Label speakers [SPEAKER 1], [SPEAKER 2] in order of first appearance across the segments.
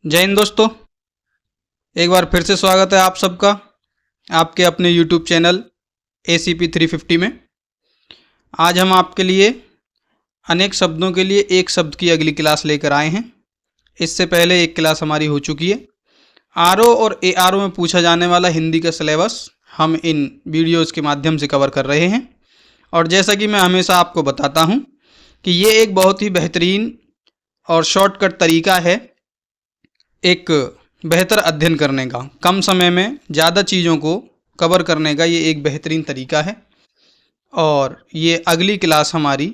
[SPEAKER 1] जय हिंद दोस्तों। एक बार फिर से स्वागत है आप सबका आपके अपने YouTube चैनल ACP 350 में। आज हम आपके लिए अनेक शब्दों के लिए एक शब्द की अगली क्लास लेकर आए हैं। इससे पहले एक क्लास हमारी हो चुकी है। RO और ARO में पूछा जाने वाला हिंदी का सिलेबस हम इन वीडियोज़ के माध्यम से कवर कर रहे हैं। और जैसा कि मैं हमेशा आपको बताता हूँ कि ये एक बहुत ही बेहतरीन और शॉर्टकट तरीका है एक बेहतर अध्ययन करने का। कम समय में ज़्यादा चीज़ों को कवर करने का ये एक बेहतरीन तरीका है। और ये अगली क्लास हमारी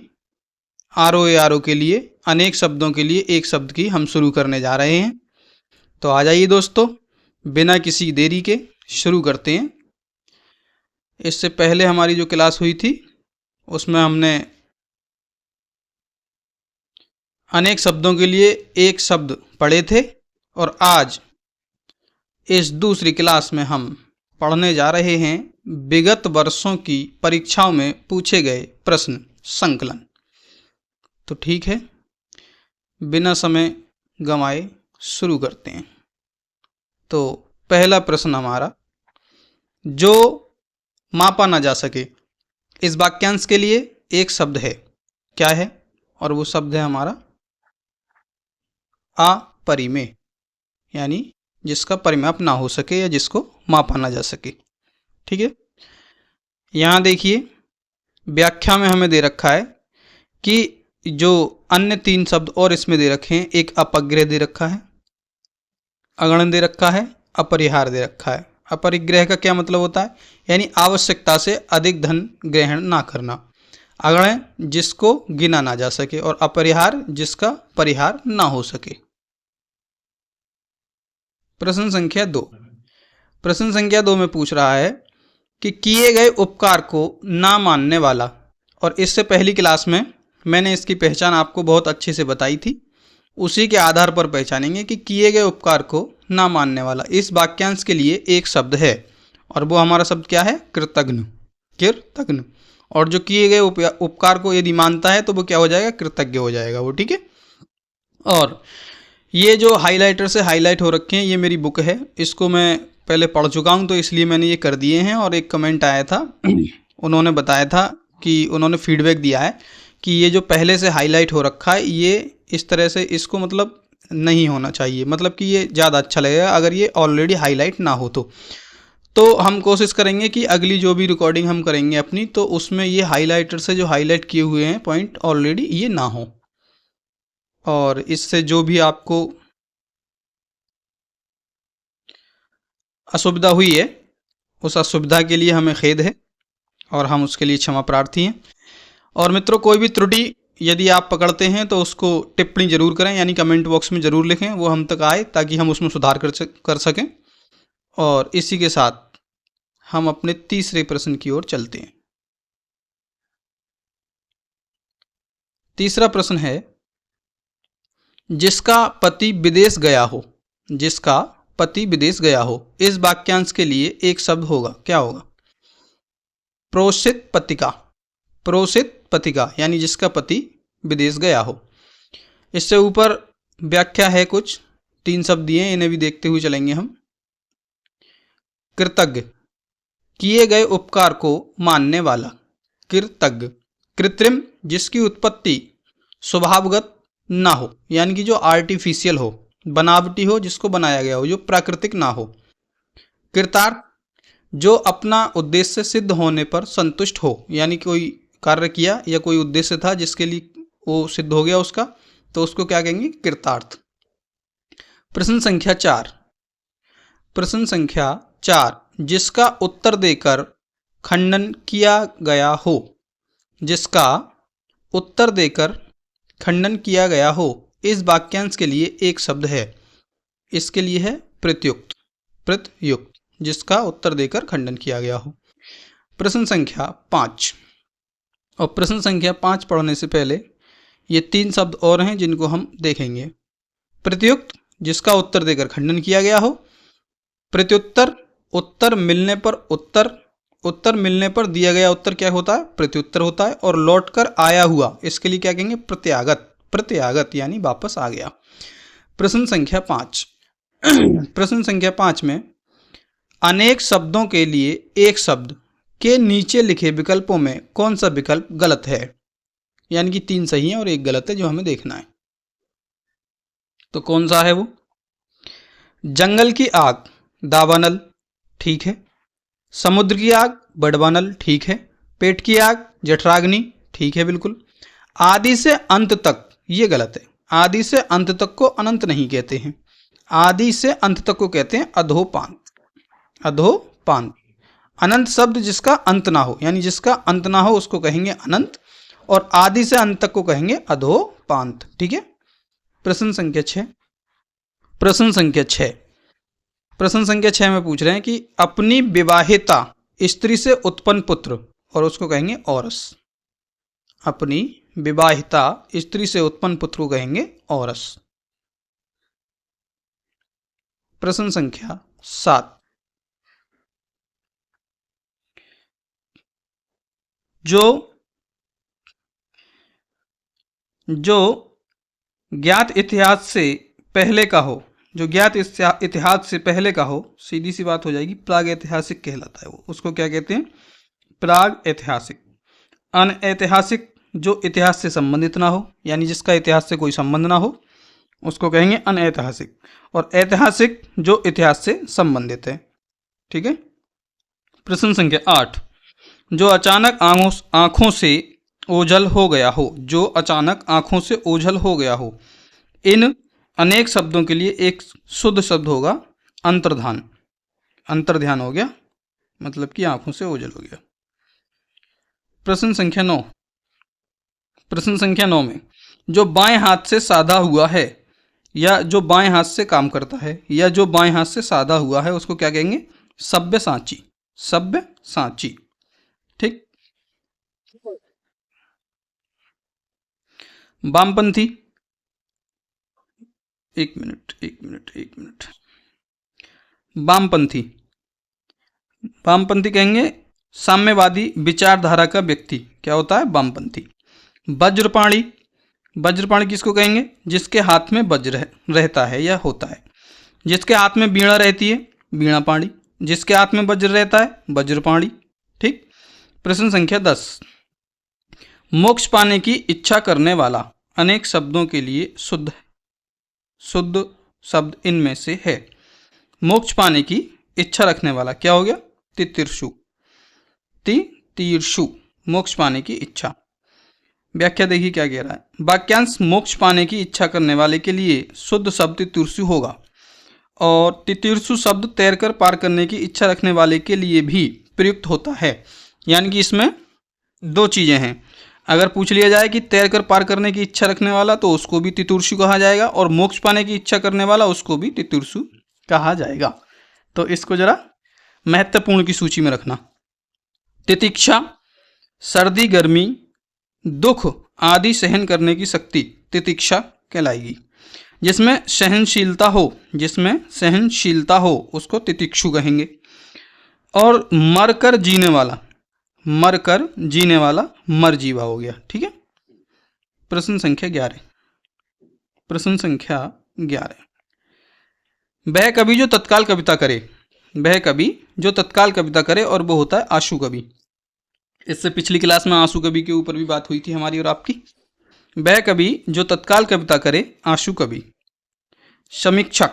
[SPEAKER 1] RO ARO के लिए अनेक शब्दों के लिए एक शब्द की हम शुरू करने जा रहे हैं। तो आ जाइए दोस्तों, बिना किसी देरी के शुरू करते हैं। इससे पहले हमारी जो क्लास हुई थी उसमें हमने अनेक शब्दों के लिए एक शब्द पढ़े थे और आज इस दूसरी क्लास में हम पढ़ने जा रहे हैं विगत वर्षों की परीक्षाओं में पूछे गए प्रश्न संकलन। तो ठीक है, बिना समय गंवाए शुरू करते हैं। तो पहला प्रश्न हमारा, जो मापा ना जा सके, इस वाक्यांश के लिए एक शब्द है, क्या है? और वो शब्द है हमारा अपरिमेय, यानी जिसका परिमाप ना हो सके या जिसको मापा ना जा सके। ठीक है, यहाँ देखिए व्याख्या में हमें दे रखा है कि जो अन्य तीन शब्द और इसमें दे रखे हैं, एक अपग्रह दे रखा है, अगण दे रखा है, अपरिहार दे रखा है। अपरिग्रह का क्या मतलब होता है? यानी आवश्यकता से अधिक धन ग्रहण ना करना। अगण जिसको गिना ना जा सके और अपरिहार जिसका परिहार ना हो सके। प्रश्न संख्या 2। प्रश्न संख्या 2 में पूछ रहा है कि किए गए उपकार को ना मानने वाला। और इससे पहली क्लास में मैंने इसकी पहचान आपको बहुत अच्छे से बताई थी। उसी के आधार पर पहचानेंगे कि किए गए उपकार को ना मानने वाला इस वाक्यांश के लिए एक शब्द है और वो हमारा शब्द क्या है? कृतघ्न। कृतघ्न। और जो किए गए उपकार को यदि मानता है तो वो क्या हो जाएगा? कृतज्ञ हो जाएगा वो। ठीक है, और ये जो हाइलाइटर से हाईलाइट हो रखे हैं ये मेरी बुक है, इसको मैं पहले पढ़ चुका हूँ तो इसलिए मैंने ये कर दिए हैं। और एक कमेंट आया था, उन्होंने बताया था कि उन्होंने फीडबैक दिया है कि ये जो पहले से हाईलाइट हो रखा है ये इस तरह से इसको मतलब नहीं होना चाहिए, मतलब कि ये ज़्यादा अच्छा लगेगा अगर ये ऑलरेडी हाईलाइट ना हो। तो हम कोशिश करेंगे कि अगली जो भी रिकॉर्डिंग हम करेंगे अपनी, तो उसमें ये हाईलाइटर से जो हाईलाइट किए हुए हैं पॉइंट ऑलरेडी ये ना हो। और इससे जो भी आपको असुविधा हुई है उस असुविधा के लिए हमें खेद है और हम उसके लिए क्षमा प्रार्थी हैं। और मित्रों, कोई भी त्रुटि यदि आप पकड़ते हैं तो उसको टिप्पणी जरूर करें, यानी कमेंट बॉक्स में ज़रूर लिखें, वो हम तक आए ताकि हम उसमें सुधार कर सकें। और इसी के साथ हम अपने तीसरे प्रश्न की ओर चलते हैं। तीसरा प्रश्न है, जिसका पति विदेश गया हो। जिसका पति विदेश गया हो, इस वाक्यांश के लिए एक शब्द होगा, क्या होगा? प्रोषित पतिका। प्रोषित पतिका यानी जिसका पति विदेश गया हो। इससे ऊपर व्याख्या है, कुछ 3 शब्द दिए, इन्हें भी देखते हुए चलेंगे हम। कृतज्ञ, किए गए उपकार को मानने वाला। कृतज्ञ। कृत्रिम, जिसकी उत्पत्ति स्वभावगत ना हो, यानी कि जो आर्टिफिशियल हो, बनावटी हो, जिसको बनाया गया हो, जो प्राकृतिक ना हो। कृतार्थ, जो अपना उद्देश्य सिद्ध होने पर संतुष्ट हो, यानी कोई कार्य किया या कोई उद्देश्य था जिसके लिए वो सिद्ध हो गया उसका, तो उसको क्या कहेंगे? कृतार्थ। प्रश्न संख्या 4। प्रश्न संख्या 4, जिसका उत्तर देकर खंडन किया गया हो। जिसका उत्तर देकर खंडन किया गया हो, इस वाक्यांश के लिए एक शब्द है, इसके लिए है प्रत्युक्त। प्रत्युक्त, जिसका उत्तर देकर खंडन किया गया हो। प्रश्न संख्या 5। और प्रश्न संख्या 5 पढ़ने से पहले ये 3 शब्द और हैं जिनको हम देखेंगे। प्रत्युक्त, जिसका उत्तर देकर खंडन किया गया हो। प्रत्युत्तर, उत्तर मिलने पर उत्तर मिलने पर दिया गया उत्तर क्या होता है? प्रत्युत्तर होता है। और लौटकर आया हुआ, इसके लिए क्या कहेंगे? प्रत्यागत। प्रत्यागत यानी वापस आ गया। प्रश्न संख्या 5, प्रश्न संख्या 5 में अनेक शब्दों के लिए एक शब्द के नीचे लिखे विकल्पों में कौन सा विकल्प गलत है? यानी कि 3 सही है और 1 गलत है, जो हमें देखना है। तो कौन सा है वो? जंगल की आग दावानल, ठीक है। समुद्र की आग बड़वानल, ठीक है। पेट की आग जठराग्नि, ठीक है बिल्कुल। आदि से अंत तक, ये गलत है। आदि से अंत तक को अनंत नहीं कहते हैं, आदि से अंत तक को कहते हैं अधोपांत। अधोपांत, अनंत शब्द जिसका अंत ना हो, यानी जिसका अंत ना हो उसको कहेंगे अनंत, और आदि से अंत तक को कहेंगे अधोपांत, ठीक है। प्रश्न संख्या 6। प्रश्न संख्या 6, प्रश्न संख्या 6 में पूछ रहे हैं कि अपनी विवाहिता स्त्री से उत्पन्न पुत्र, और उसको कहेंगे औरस। अपनी विवाहिता स्त्री से उत्पन्न पुत्र को कहेंगे औरस। प्रश्न संख्या 7, जो ज्ञात इतिहास से पहले का हो, जो ज्ञात इतिहास से पहले का हो, सीधी सी बात हो जाएगी, प्राग ऐतिहासिक कहलाता है वो। उसको क्या कहते हैं? प्राग ऐतिहासिक। अनऐतिहासिक, जो इतिहास से संबंधित ना हो, यानी जिसका इतिहास से कोई संबंध ना हो, उसको कहेंगे अनऐतिहासिक। और ऐतिहासिक, जो इतिहास से संबंधित है, ठीक है। प्रश्न संख्या 8, जो अचानक आंखों से ओझल हो गया हो, जो अचानक आंखों से ओझल हो गया हो, इन अनेक शब्दों के लिए एक शुद्ध शब्द होगा अंतर्ध्यान। अंतर्ध्यान हो गया, मतलब कि आंखों से ओझल हो गया। प्रश्न संख्या 9, प्रश्न संख्या 9 में जो बाएं हाथ से साधा हुआ है, या जो बाएं हाथ से काम करता है, या जो बाएं हाथ से साधा हुआ है, उसको क्या कहेंगे? सब्यसाची। सब्यसाची, ठीक। वामपंथी, एक मिनट। वामपंथी, वामपंथी कहेंगे साम्यवादी विचारधारा का व्यक्ति, क्या होता है? वामपंथी। वज्रपाणी, वज्रपाणी किसको कहेंगे? जिसके हाथ में वज्र रहता है या होता है। जिसके हाथ में वीणा रहती है, वीणापाणी। जिसके हाथ में वज्र रहता है, वज्रपाणी, ठीक। प्रश्न संख्या 10, मोक्ष पाने की इच्छा करने वाला अनेक शब्दों के लिए शुद्ध शब्द इनमें से है। मोक्ष पाने की इच्छा रखने वाला क्या हो गया? तितीर्षु। तितीर्षु, मोक्ष पाने की इच्छा। व्याख्या देखिए क्या कह रहा है। वाक्यांश मोक्ष पाने की इच्छा करने वाले के लिए शुद्ध शब्द तितीर्षु होगा, और तितीर्षु शब्द तैरकर पार करने की इच्छा रखने वाले के लिए भी प्रयुक्त होता है। यानी कि इसमें 2 चीजें हैं। अगर पूछ लिया जाए कि तैरकर पार करने की इच्छा रखने वाला, तो उसको भी तितीर्षु कहा जाएगा, और मोक्ष पाने की इच्छा करने वाला उसको भी तितीर्षु कहा जाएगा। तो इसको जरा महत्वपूर्ण की सूची में रखना। तितिक्षा, सर्दी गर्मी दुख आदि सहन करने की शक्ति तितिक्षा कहलाएगी। जिसमें सहनशीलता हो, जिसमें सहनशीलता हो, उसको तितिक्षु कहेंगे। और मरकर जीने वाला, मरकर जीने वाला मरजीवा हो गया, ठीक है। प्रश्न संख्या 11, प्रश्न संख्या 11, वह कवि जो तत्काल कविता करे, वह कवि जो तत्काल कविता करे, और वो होता है आशु कवि। इससे पिछली क्लास में आशु कवि के ऊपर भी बात हुई थी हमारी और आपकी। वह कवि जो तत्काल कविता करे, आशु कवि। समीक्षक,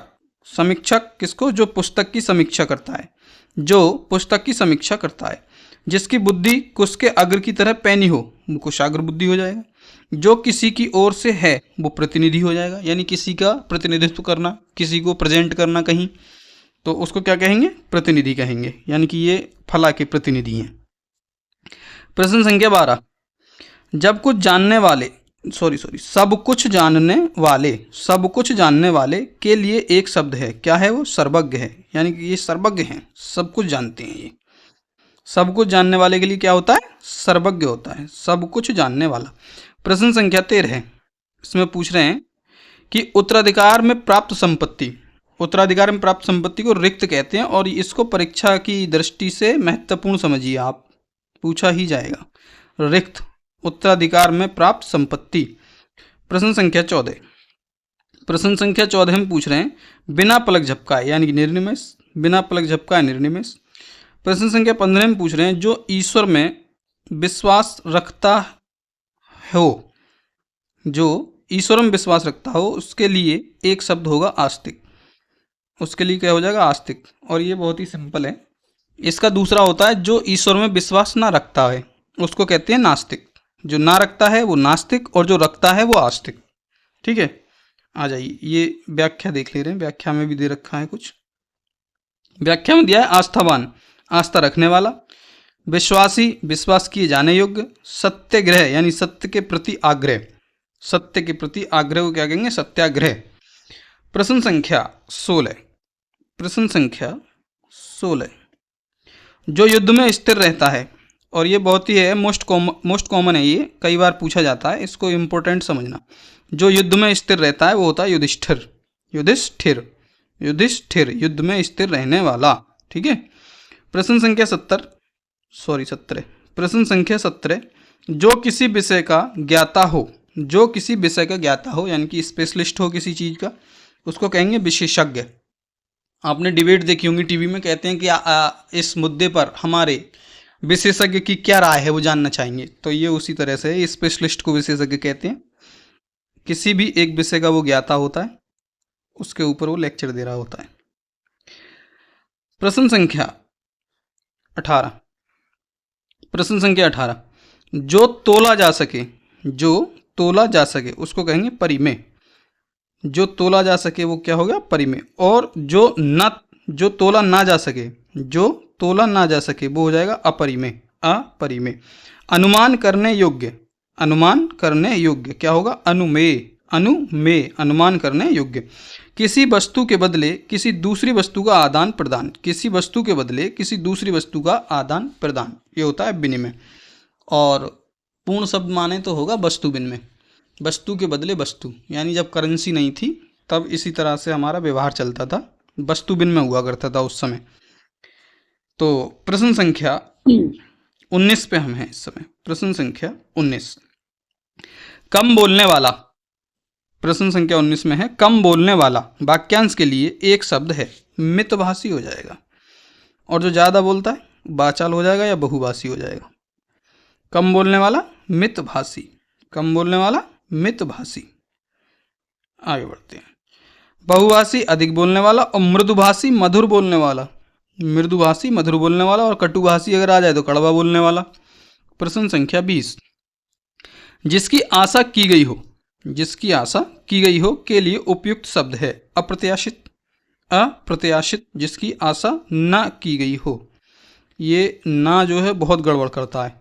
[SPEAKER 1] समीक्षक किसको? जो पुस्तक की समीक्षा करता है, जो पुस्तक की समीक्षा करता है। जिसकी बुद्धि कुश के अग्र की तरह पैनी हो, वो कुशाग्र बुद्धि हो जाएगा। जो किसी की ओर से है, वो प्रतिनिधि हो जाएगा, यानी किसी का प्रतिनिधित्व करना, किसी को प्रेजेंट करना कहीं, तो उसको क्या कहेंगे? प्रतिनिधि कहेंगे, यानी कि ये फला के प्रतिनिधि हैं। प्रश्न संख्या 12, जब कुछ जानने वाले सब कुछ जानने वाले, सब कुछ जानने वाले के लिए एक शब्द है, क्या है वो? सर्वज्ञ है। यानी कि ये सर्वज्ञ हैं, सब कुछ जानते हैं। ये सब कुछ जानने वाले के लिए क्या होता है? सर्वज्ञ होता है, सब कुछ जानने वाला। प्रश्न संख्या 13, इसमें पूछ रहे हैं कि उत्तराधिकार में प्राप्त संपत्ति, उत्तराधिकार में प्राप्त संपत्ति को रिक्त कहते हैं, और इसको परीक्षा की दृष्टि से महत्वपूर्ण समझिए आप, पूछा ही जाएगा। रिक्त, उत्तराधिकार में प्राप्त संपत्ति। प्रश्न संख्या 14, प्रश्न संख्या 14 में पूछ रहे हैं बिना पलक झपकाए यानी कि निर्निमेष, बिना पलक झपकाए निर्निमेष। प्रश्न संख्या 15 में पूछ रहे हैं जो ईश्वर में विश्वास रखता हो, जो ईश्वर में विश्वास रखता हो उसके लिए एक शब्द होगा आस्तिक। उसके लिए क्या हो जाएगा? आस्तिक। और ये बहुत ही सिंपल है। इसका दूसरा होता है जो ईश्वर में विश्वास ना रखता है उसको कहते हैं नास्तिक। जो ना रखता है वो नास्तिक और जो रखता है वो आस्तिक। ठीक है, आ जाइए, ये व्याख्या देख ले रहे हैं। व्याख्या में भी दे रखा है कुछ। व्याख्या में दिया है आस्थावान, आस्था रखने वाला, विश्वासी, विश्वास किए जाने योग्य, सत्याग्रह यानी सत्य के प्रति आग्रह, सत्य के प्रति आग्रह को क्या कहेंगे? सत्याग्रह। प्रश्न संख्या 16, प्रश्न संख्या 16, जो युद्ध में स्थिर रहता है, और ये बहुत ही है मोस्ट कॉमन है, ये कई बार पूछा जाता है, इसको इम्पोर्टेंट समझना। जो युद्ध में स्थिर रहता है वो होता है युधिष्ठिर, युधिष्ठिर, युधिष्ठिर, युद्ध में स्थिर रहने वाला। ठीक है। प्रश्न संख्या 17, प्रश्न संख्या 17, जो किसी विषय का ज्ञाता हो, जो किसी विषय का ज्ञाता हो यानी कि स्पेशलिस्ट हो किसी चीज़ का, उसको कहेंगे विशेषज्ञ। आपने डिबेट देखी होंगी टीवी में, कहते हैं कि इस मुद्दे पर हमारे विशेषज्ञ की क्या राय है वो जानना चाहेंगे। तो ये उसी तरह से स्पेशलिस्ट को विशेषज्ञ कहते हैं। किसी भी एक विषय का वो ज्ञाता होता है, उसके ऊपर वो लेक्चर दे रहा होता है। प्रश्न संख्या 18, प्रश्न संख्या 18, जो तोला जा सके, जो तोला जा सके उसको कहेंगे परिमेय। जो तोला जा सके वो क्या हो गया? परिमेय। और जो तोला ना जा सके, जो तोला ना जा सके वो हो जाएगा अपरिमेय, अपरिमेय। अनुमान करने योग्य, अनुमान करने योग्य क्या होगा? अनुमेय, अनुमेय, अनुमान करने योग्य। किसी वस्तु के बदले किसी दूसरी वस्तु का आदान प्रदान, किसी वस्तु के बदले किसी दूसरी वस्तु का आदान प्रदान, ये होता है विनिमय। और पूर्ण शब्द माने तो होगा वस्तु विनिमय, वस्तु के बदले वस्तु, यानी जब करेंसी नहीं थी तब इसी तरह से हमारा व्यवहार चलता था, वस्तु विनिमय हुआ करता था उस समय। तो प्रश्न संख्या 19 पे हम हैं इस समय। प्रश्न संख्या 19, कम बोलने वाला, प्रश्न संख्या 19 में है कम बोलने वाला वाक्यांश के लिए एक शब्द है, मितभाषी हो जाएगा। और जो ज़्यादा बोलता है वाचाल हो जाएगा या बहुभाषी हो जाएगा। कम बोलने वाला मितभाषी, कम बोलने वाला मितभाषी। आगे बढ़ते हैं। बहुभाषी अधिक बोलने वाला, और मृदुभाषी मधुर बोलने वाला, मृदुभाषी मधुर बोलने वाला, और कटुभाषी अगर आ जाए तो कड़वा बोलने वाला। प्रश्न संख्या 20, जिसकी आशा की गई हो, जिसकी आशा की गई हो के लिए उपयुक्त शब्द है अप्रत्याशित, अप्रत्याशित, जिसकी आशा ना की गई हो। ये ना जो है बहुत गड़बड़ करता है,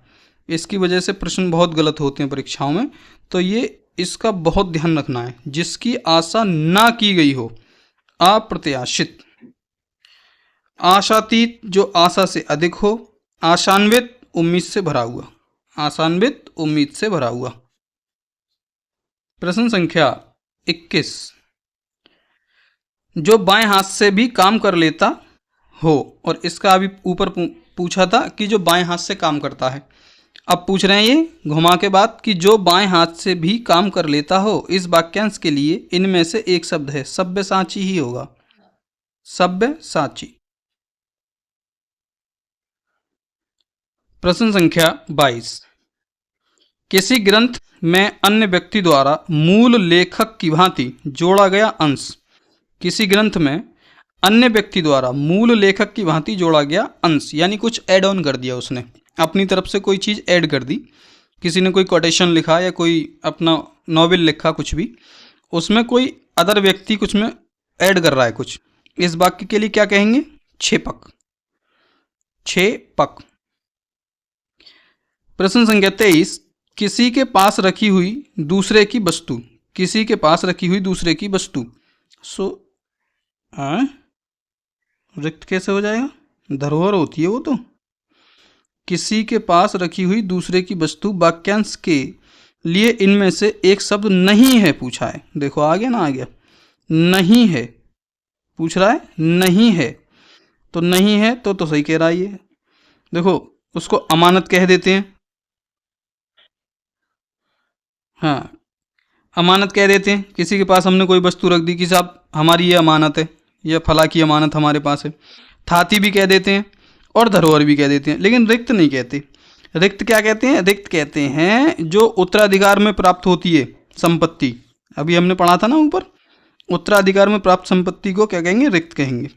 [SPEAKER 1] इसकी वजह से प्रश्न बहुत गलत होते हैं परीक्षाओं में, तो ये इसका बहुत ध्यान रखना है। जिसकी आशा ना की गई हो, अप्रत्याशित। आशातीत, जो आशा से अधिक हो। आशान्वित, उम्मीद से भरा हुआ, आशान्वित, उम्मीद से भरा हुआ। प्रश्न संख्या 21, जो बाएं हाथ से भी काम कर लेता हो, और इसका अभी ऊपर पूछा था कि जो बाएं हाथ से काम करता है, अब पूछ रहे हैं ये घुमा के बात कि जो बाएं हाथ से भी काम कर लेता हो। इस वाक्यांश के लिए इनमें से एक शब्द है, सब्यसाची ही होगा, सब्यसाची। प्रश्न संख्या 22, किसी ग्रंथ में अन्य व्यक्ति द्वारा मूल लेखक की भांति जोड़ा गया अंश, किसी ग्रंथ में अन्य व्यक्ति द्वारा मूल लेखक की भांति जोड़ा गया अंश, यानी कुछ ऐड ऑन कर दिया, उसने अपनी तरफ से कोई चीज़ ऐड कर दी। किसी ने कोई कोटेशन लिखा या कोई अपना नॉवेल लिखा, कुछ भी, उसमें कोई अदर व्यक्ति कुछ में ऐड कर रहा है कुछ। इस वाक्य के लिए क्या कहेंगे? छेपक, छेपक। प्रश्न संख्या 23, किसी के पास रखी हुई दूसरे की वस्तु, किसी के पास रखी हुई दूसरे की वस्तु। रिक्त कैसे हो जाएगा? धरोहर होती है वो तो। किसी के पास रखी हुई दूसरे की वस्तु, वाक्यांश के लिए इनमें से एक शब्द नहीं है पूछा है। देखो आ गया ना, आ गया, नहीं है पूछ रहा है, नहीं है, तो नहीं है तो सही कह रहा है ये। देखो उसको अमानत कह देते हैं, हाँ अमानत कह देते हैं, किसी के पास हमने कोई वस्तु रख दी कि साहब हमारी ये अमानत है, यह फला की अमानत हमारे पास है। थाती भी कह देते हैं और धरोहर भी कह देते हैं, लेकिन रिक्त नहीं कहते। रिक्त क्या कहते हैं? रिक्त कहते हैं जो उत्तराधिकार में प्राप्त होती है संपत्ति। अभी हमने पढ़ा था ना ऊपर, उत्तराधिकार में प्राप्त संपत्ति को क्या कहेंगे? रिक्त कहेंगे।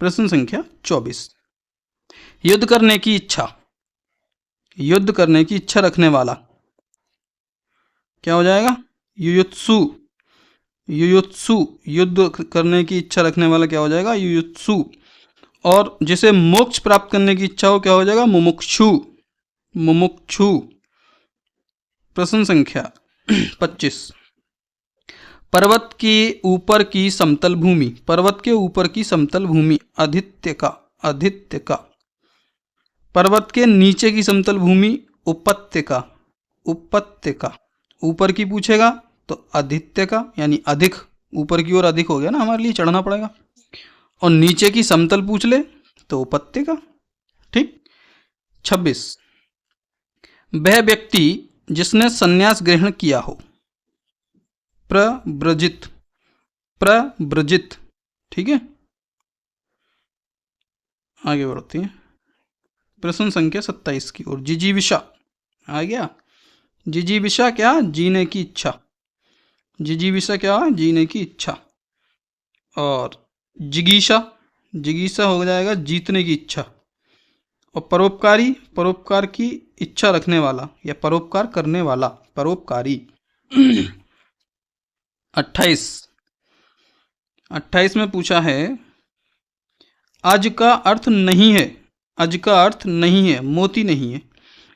[SPEAKER 1] प्रश्न संख्या 24, युद्ध करने की इच्छा, युद्ध करने की इच्छा रखने वाला क्या हो जाएगा? युयुत्सु। युयुत्सु, युद्ध करने की इच्छा रखने वाला क्या हो जाएगा? युयुत्सु। और जिसे मोक्ष प्राप्त करने की इच्छा हो क्या हो जाएगा? मुमुक्षु। मुमुक्षु। प्रश्न संख्या 25, पर्वत के ऊपर की समतल भूमि, पर्वत के ऊपर की समतल भूमि आदित्य का, आदित्य का। पर्वत के नीचे की समतल भूमि उपत्यका, उपत्यका। ऊपर की पूछेगा तो आदित्य का, यानी अधिक, ऊपर की ओर अधिक हो गया ना, हमारे लिए चढ़ना पड़ेगा। और नीचे की समतल पूछ ले तो उपत्यका। ठीक। 26, वह व्यक्ति जिसने संन्यास ग्रहण किया हो, प्रव्रजित, प्रव्रजित। ठीक है, आगे बढ़ते हैं प्रश्न संख्या 27 की ओर। जिजीविषा आ गया। जिजीविषा क्या? जीने की इच्छा। जिजीविषा क्या? जीने की इच्छा। और जिगीषा, जिगीषा हो जाएगा जीतने की इच्छा। और परोपकारी, परोपकार की इच्छा रखने वाला या परोपकार करने वाला, परोपकारी। 28, 28 में पूछा है अज का अर्थ नहीं है, अज का अर्थ नहीं है, मोती नहीं है।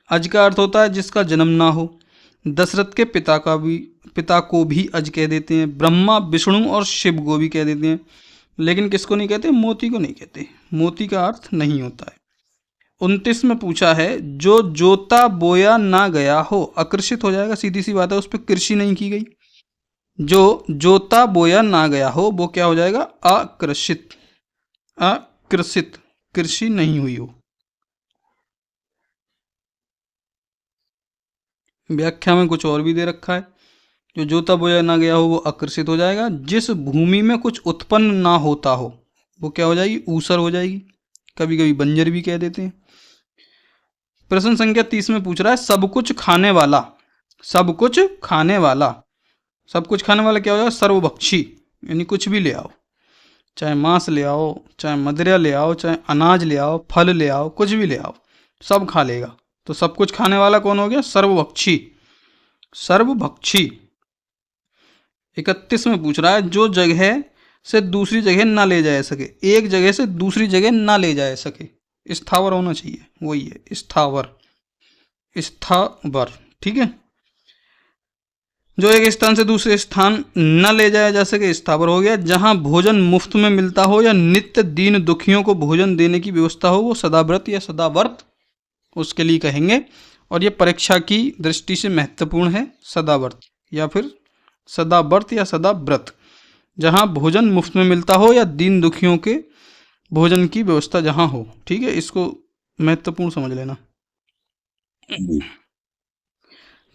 [SPEAKER 1] अज का अर्थ होता है जिसका जन्म ना हो। दशरथ के पिता का भी, पिता को भी अज कह देते हैं। ब्रह्मा, विष्णु और शिव को भी कह देते हैं, लेकिन किसको नहीं कहते? मोती को नहीं कहते। मोती का अर्थ नहीं होता है। 29 में पूछा है जो जोता बोया ना गया हो, आकर्षित हो जाएगा, सीधी सी बात है, उस पर कृषि नहीं की गई। जो जोता बोया ना गया हो वो क्या हो जाएगा? आकृषित, आकृषित, कृषि नहीं हुई हो। व्याख्या में कुछ और भी दे रखा है, जो जोता बोया ना गया हो वो आकर्षित हो जाएगा। जिस भूमि में कुछ उत्पन्न ना होता हो वो क्या हो जाएगी? ऊसर हो जाएगी। कभी कभी बंजर भी कह देते हैं। प्रश्न संख्या 30 में पूछ रहा है सब कुछ खाने वाला, सब कुछ खाने वाला। सब कुछ खाने वाला क्या हो जाएगा? सर्वभक्षी, यानी कुछ भी ले आओ, चाहे मांस ले आओ, चाहे मदिरा ले आओ, चाहे अनाज ले आओ, फल ले आओ, कुछ भी ले आओ, सब खा लेगा। तो सब कुछ खाने वाला कौन हो गया? सर्वभक्षी, सर्वभक्षी। 31 में पूछ रहा है जो जगह से दूसरी जगह ना ले जा सके, एक जगह से दूसरी जगह ना ले जा सके, स्थावर होना चाहिए, वही है स्थावर, स्थावर। ठीक है, जो एक स्थान से दूसरे स्थान न ले जाया जा सके, स्थावर हो गया। जहां भोजन मुफ्त में मिलता हो या नित्य दीन दुखियों को भोजन देने की व्यवस्था हो वो सदाव्रत या सदाव्रत उसके लिए कहेंगे। और ये परीक्षा की दृष्टि से महत्वपूर्ण है, सदाव्रत या फिर सदाव्रत या सदाव्रत। जहां भोजन मुफ्त में मिलता हो या दीन दुखियों के भोजन की व्यवस्था जहां हो। ठीक है, इसको महत्वपूर्ण समझ लेना।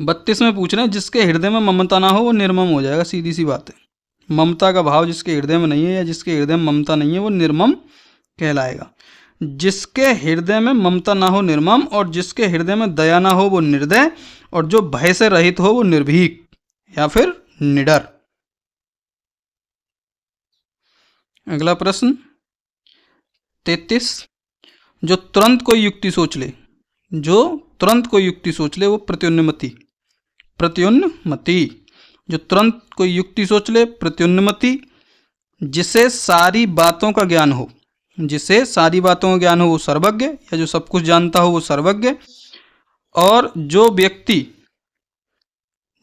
[SPEAKER 1] 32 में पूछ रहे हैं जिसके हृदय में ममता ना हो वो निर्मम हो जाएगा, सीधी सी बात है। ममता का भाव जिसके हृदय में नहीं है या जिसके हृदय में ममता नहीं है वो निर्मम कहलाएगा। जिसके हृदय में ममता ना हो निर्मम, और जिसके हृदय में दया ना हो वो निर्दय, और जो भय से रहित हो वो निर्भीक या फिर निडर। अगला प्रश्न 33, जो तुरंत कोई युक्ति सोच ले, जो तुरंत कोई युक्ति सोच ले वो प्रत्युन्नमति, प्रत्युन्नमति। जो तुरंत कोई युक्ति सोच ले, प्रत्युन्नमति। जिसे सारी बातों का ज्ञान हो, जिसे सारी बातों का ज्ञान हो वो सर्वज्ञ, या जो सब कुछ जानता हो वो सर्वज्ञ। और जो व्यक्ति,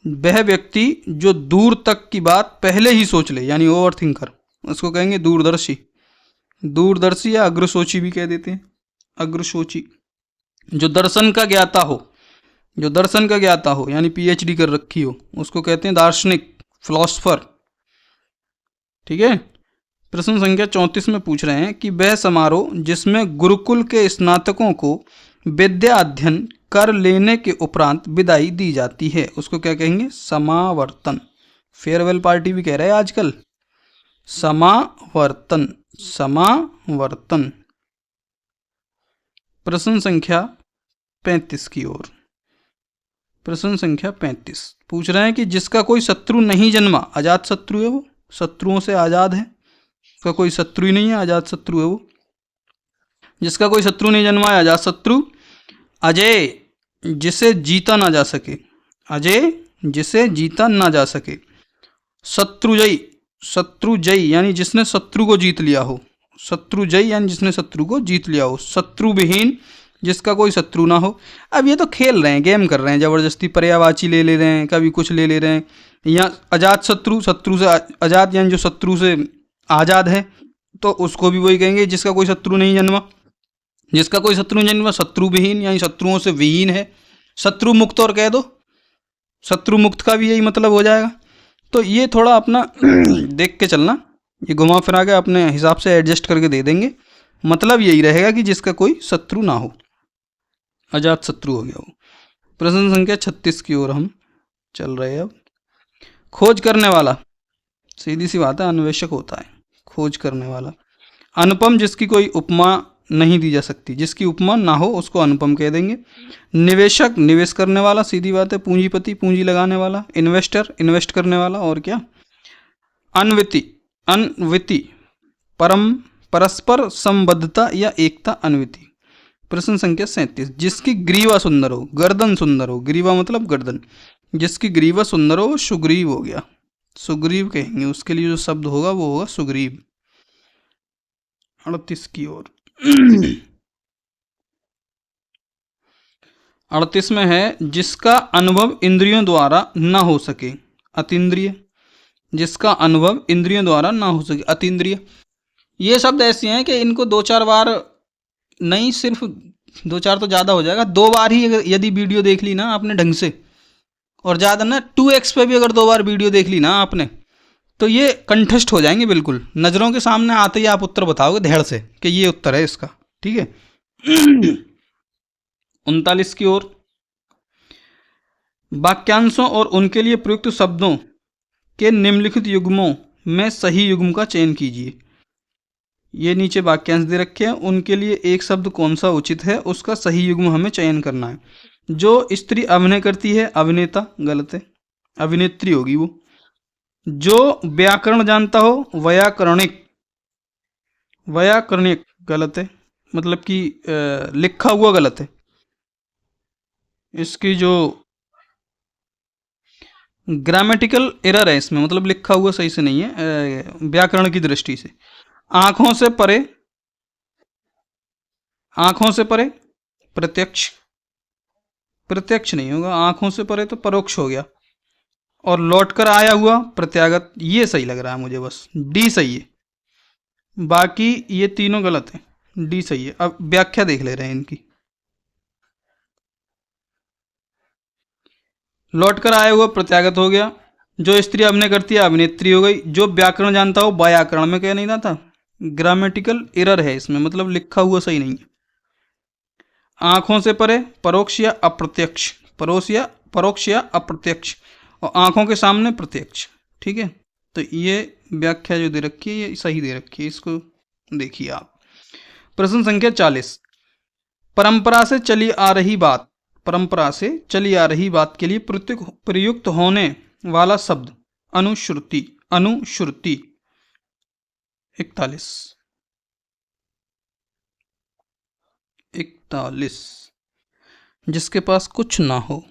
[SPEAKER 1] वह व्यक्ति जो दूर तक की बात पहले ही सोच ले, यानी ओवर थिंकर, उसको कहेंगे दूरदर्शी। दूरदर्शी या अग्रसोची भी कह देते हैं, अग्रसोची। जो दर्शन का ज्ञाता हो, जो दर्शन का ज्ञाता हो यानी पीएचडी कर रखी हो, उसको कहते हैं दार्शनिक, फिलोसफर। ठीक है। प्रश्न संख्या 34 में पूछ रहे हैं कि वह समारोह जिसमें गुरुकुल के स्नातकों को विद्या अध्ययन कर लेने के उपरांत विदाई दी जाती है उसको क्या कहेंगे? समावर्तन, फेयरवेल पार्टी भी कह रहे हैं आजकल। समावर्तन, समावर्तन। प्रश्न संख्या 35 की ओर। प्रश्न संख्या 35 पूछ रहे हैं कि जिसका कोई शत्रु नहीं जन्मा, अजात शत्रु है वो, शत्रुओं से आजाद है, उसका कोई शत्रु ही नहीं है, अजात शत्रु है वो। जिसका कोई शत्रु नहीं जन्मा है, अजात शत्रु। अजय, जिसे जीता ना जा सके, अजय जिसे जीता ना जा सके। शत्रुजयी, शत्रुजयी यानी जिसने शत्रु को जीत लिया हो, शत्रुजयी यानी जिसने शत्रु को जीत लिया हो। शत्रुविहीन, जिसका कोई शत्रु ना हो। अब ये तो खेल रहे हैं, गेम कर रहे हैं, जबरदस्ती पर्यायवाची ले ले रहे हैं, कभी कुछ ले ले रहे हैं। या अजात शत्रु, शत्रु से आजाद यानी जो शत्रु से आजाद है, तो उसको भी वही कहेंगे जिसका कोई शत्रु नहीं जन्मा। जिसका कोई शत्रु नहीं जन्मा, शत्रुविहीन यानी शत्रुओं से विहीन है। शत्रु मुक्त और कह दो, शत्रु मुक्त का भी यही मतलब हो जाएगा। तो ये थोड़ा अपना देख के चलना, ये घुमा फिरा के अपने हिसाब से एडजस्ट करके दे देंगे। मतलब यही रहेगा कि जिसका कोई शत्रु ना हो, अजात शत्रु हो गया वो। प्रश्न संख्या 36 की ओर हम चल रहे हैं अब। खोज करने वाला, सीधी सी बात है, अन्वेषक होता है खोज करने वाला। अनुपम, जिसकी कोई उपमा नहीं दी जा सकती, जिसकी उपमा ना हो उसको अनुपम कह देंगे। निवेशक, निवेश करने वाला, सीधी बात है, पूंजीपति, पूंजी लगाने वाला। इन्वेस्टर, इन्वेस्ट करने वाला, और क्या। अन्विति, अन्विति परस्पर संबद्धता या एकता, अन्विति। प्रश्न संख्या 37 जिसकी ग्रीवा सुंदर हो, गर्दन सुंदर हो, ग्रीवा मतलब गर्दन, जिसकी ग्रीवा सुंदर हो वो सुग्रीव हो गया, सुग्रीव कहेंगे, उसके लिए जो शब्द होगा वो होगा सुग्रीव। 38 की ओर। 38 में है जिसका अनुभव इंद्रियों द्वारा न हो सके, अतीन्द्रिय। जिसका अनुभव इंद्रियों द्वारा ना हो सके, अतीन्द्रिय। ये शब्द ऐसे हैं कि इनको 2-4 बार नहीं, सिर्फ 2-4 तो ज़्यादा हो जाएगा, 2 बार ही यदि वीडियो देख ली ना आपने ढंग से, और ज़्यादा ना 2x पे भी अगर 2 बार वीडियो देख ली ना आपने, तो ये कंठस्थ हो जाएंगे बिल्कुल। नज़रों के सामने आते ही आप उत्तर बताओगे धैर्य से कि ये उत्तर है इसका, ठीक है। 39 की ओर। वाक्यांशों और उनके लिए प्रयुक्त शब्दों के निम्नलिखित युग्मों में सही युग्म का चयन कीजिए। ये नीचे वाक्यांश दे रखे हैं, उनके लिए एक शब्द कौन सा उचित है उसका सही युग्म हमें चयन करना है। जो स्त्री अभिनय करती है, अभिनेता, गलत है, अभिनेत्री होगी वो। जो व्याकरण जानता हो, व्याकरणिक, व्याकरणिक गलत है, मतलब कि लिखा हुआ गलत है। इसकी जो ग्रामेटिकल एरर है इसमें, मतलब लिखा हुआ सही से नहीं है व्याकरण की दृष्टि से। आंखों से परे, आंखों से परे प्रत्यक्ष, प्रत्यक्ष नहीं होगा, आंखों से परे तो परोक्ष हो गया। और लौटकर आया हुआ प्रत्यागत, ये सही लग रहा है मुझे, बस डी सही है, बाकी ये तीनों गलत हैं, डी सही है। अब व्याख्या देख ले रहे हैं इनकी। लौटकर आया हुआ प्रत्यागत हो गया, जो स्त्री अभिनय करती है अभिनेत्री हो गई, जो व्याकरण जानता हो, व्याकरण में क्या नहीं था, था ग्रामेटिकल एरर है इसमें, मतलब लिखा हुआ सही नहीं है। आंखों से परे परोक्ष या अप्रत्यक्ष, परोक्ष या अप्रत्यक्ष, और आंखों के सामने प्रत्यक्ष, ठीक है। तो ये व्याख्या जो दे रखी है ये सही दे रखी है, इसको देखिए आप। प्रश्न संख्या 40 परंपरा से चली आ रही बात, परंपरा से चली आ रही बात के लिए प्रयुक्त होने वाला शब्द, अनुश्रुति, अनुश्रुति। 41 जिसके पास कुछ ना हो,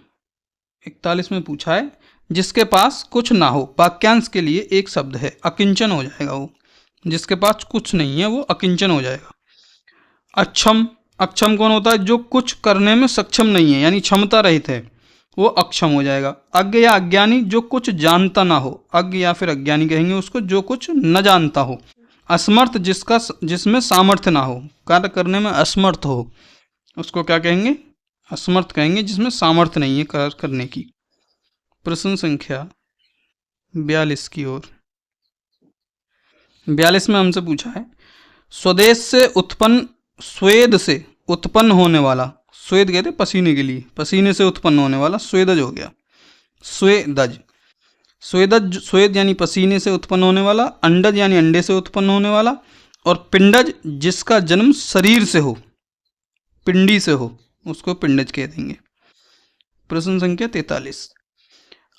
[SPEAKER 1] 41 में पूछा है जिसके पास कुछ ना हो, वाक्यांश के लिए एक शब्द है, अकिंचन हो जाएगा वो। जिसके पास कुछ नहीं है वो अकिंचन हो जाएगा। अक्षम, अक्षम कौन होता है, जो कुछ करने में सक्षम नहीं है यानी क्षमता रहित है, वो अक्षम हो जाएगा। अज्ञ या अज्ञानी, जो कुछ जानता ना हो, अज्ञ या फिर अज्ञानी कहेंगे उसको, जो कुछ न जानता हो। असमर्थ, जिसमें सामर्थ्य ना हो, कार्य करने में असमर्थ हो, उसको क्या कहेंगे, असमर्थ कहेंगे, जिसमें सामर्थ्य नहीं है कार्य करने की। प्रश्न संख्या 42 की ओर। 42 में हमसे पूछा है स्वदेश से उत्पन्न, स्वेद से उत्पन्न होने वाला, स्वेद कहते पसीने के लिए, पसीने से उत्पन्न होने वाला स्वेदज हो गया, स्वेदज। स्वेदज, स्वेद यानी पसीने से उत्पन्न होने वाला, अंडज यानी अंडे से उत्पन्न होने वाला, और पिंडज जिसका जन्म शरीर से हो, पिंडी से हो, उसको पिंडज कह देंगे। प्रश्न संख्या 43।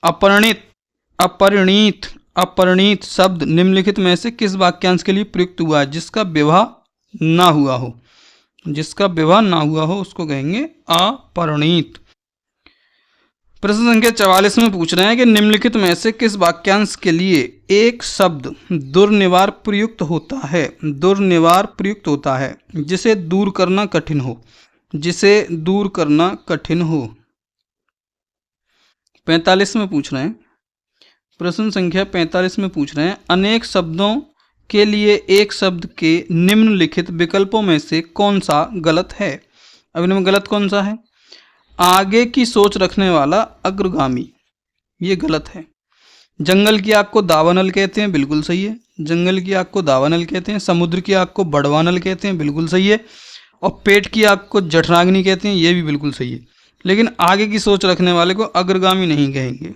[SPEAKER 1] अपरिणित, अपरिणीत, अपरिणीत शब्द निम्नलिखित में से किस वाक्यांश के लिए प्रयुक्त हुआ है? जिसका विवाह ना हुआ हो, जिसका विवाह ना हुआ हो उसको कहेंगे अपरिणीत। प्रश्न संख्या 44 में पूछ रहे हैं कि निम्नलिखित में से किस वाक्यांश के लिए एक शब्द दुर्निवार प्रयुक्त होता है? दुर्निवार प्रयुक्त होता है जिसे दूर करना कठिन हो, जिसे दूर करना कठिन हो। 45 में पूछ रहे हैं, प्रश्न संख्या 45 में पूछ रहे हैं, अनेक शब्दों के लिए एक शब्द के निम्नलिखित विकल्पों में से कौन सा गलत है? अब इनमें गलत कौन सा है? आगे की सोच रखने वाला अग्रगामी, ये गलत है। जंगल की आग को दावानल कहते हैं, बिल्कुल सही है, जंगल की आग को दावानल कहते हैं। समुद्र की आग को बड़वानल कहते हैं, बिल्कुल सही है। और पेट की आग को जठराग्नि कहते हैं, ये भी बिल्कुल सही है। लेकिन आगे की सोच रखने वाले को अग्रगामी नहीं कहेंगे,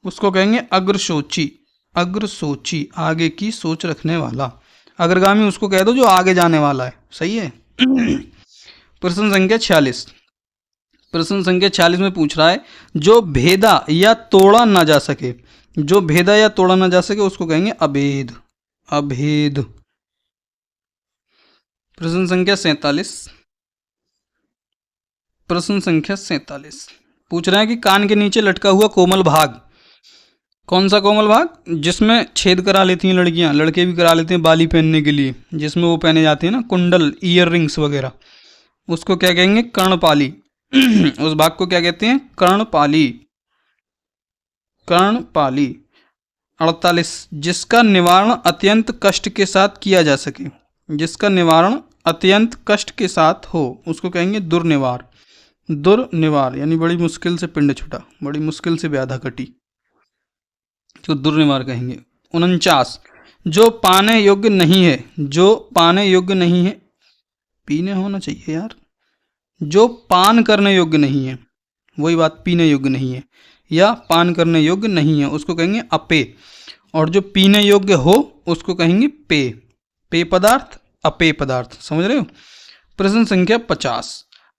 [SPEAKER 1] उसको कहेंगे अग्रसोची। अग्रसोची, आगे की सोच रखने वाला। अग्रगामी उसको कह दो जो आगे जाने वाला है, सही है। प्रश्न संख्या 46। प्रश्न संख्या 46 में पूछ रहा है, जो भेदा या तोड़ा ना जा सके, जो भेदा या तोड़ा ना जा सके उसको कहेंगे अभेद। अभेद। प्रश्न संख्या 47। प्रश्न संख्या 47 पूछ रहे हैं कि कान के नीचे लटका हुआ कोमल भाग, कौन सा कोमल भाग? जिसमें छेद करा लेती हैं लड़कियां, लड़के भी करा लेते हैं बाली पहनने के लिए, जिसमें वो पहने जाते हैं ना कुंडल, ईयर रिंग्स वगैरह, उसको क्या कहेंगे? कर्णपाली। उस भाग को क्या कहते हैं? कर्णपाली। कर्णपाली। 48। जिसका निवारण अत्यंत कष्ट के साथ किया जा सके, जिसका निवारण अत्यंत कष्ट के साथ हो उसको कहेंगे दुर्निवार। दुर्निवार यानी बड़ी मुश्किल से पिंड छूटा, बड़ी मुश्किल से व्याधा कटी, जो दुर्निवार कहेंगे। 49। जो पाने योग्य नहीं है, जो पाने योग्य नहीं है, पीने होना चाहिए यार, जो पान करने योग्य नहीं है, वही बात, पीने योग्य नहीं है या पान करने योग्य नहीं है उसको कहेंगे अपेय, और जो पीने योग्य हो उसको कहेंगे पेय। पेय पदार्थ, अपेय पदार्थ, समझ रहे हो। प्रश्न संख्या 50।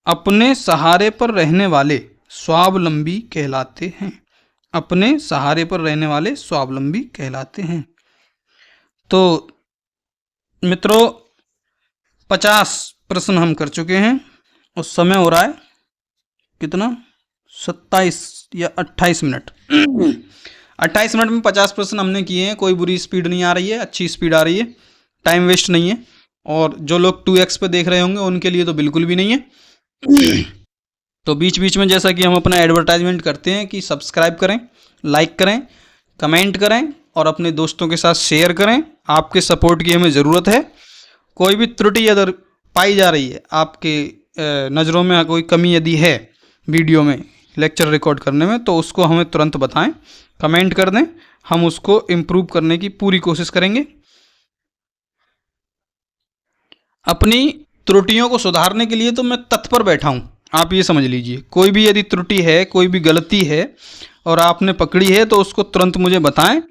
[SPEAKER 1] अपने सहारे पर रहने वाले स्वावलंबी कहलाते हैं, अपने सहारे पर रहने वाले स्वावलंबी कहलाते हैं। तो मित्रों 50 प्रश्न हम कर चुके हैं, और समय हो रहा है कितना? 27 या 28 मिनट। 28 मिनट में 50 प्रश्न हमने किए हैं। कोई बुरी स्पीड नहीं आ रही है, अच्छी स्पीड आ रही है, टाइम वेस्ट नहीं है। और जो लोग 2x पे देख रहे होंगे उनके लिए तो बिल्कुल भी नहीं है। तो बीच बीच में जैसा कि हम अपना एडवर्टाइजमेंट करते हैं कि सब्सक्राइब करें, लाइक करें, कमेंट करें और अपने दोस्तों के साथ शेयर करें। आपके सपोर्ट की हमें ज़रूरत है। कोई भी त्रुटि अगर पाई जा रही है, आपके नज़रों में कोई कमी यदि है वीडियो में, लेक्चर रिकॉर्ड करने में, तो उसको हमें तुरंत बताएं, कमेंट कर दें, हम उसको इम्प्रूव करने की पूरी कोशिश करेंगे। अपनी त्रुटियों को सुधारने के लिए तो मैं तत्पर बैठा हूँ, आप ये समझ लीजिए। कोई भी यदि त्रुटि है, कोई भी गलती है और आपने पकड़ी है तो उसको तुरंत मुझे बताएं।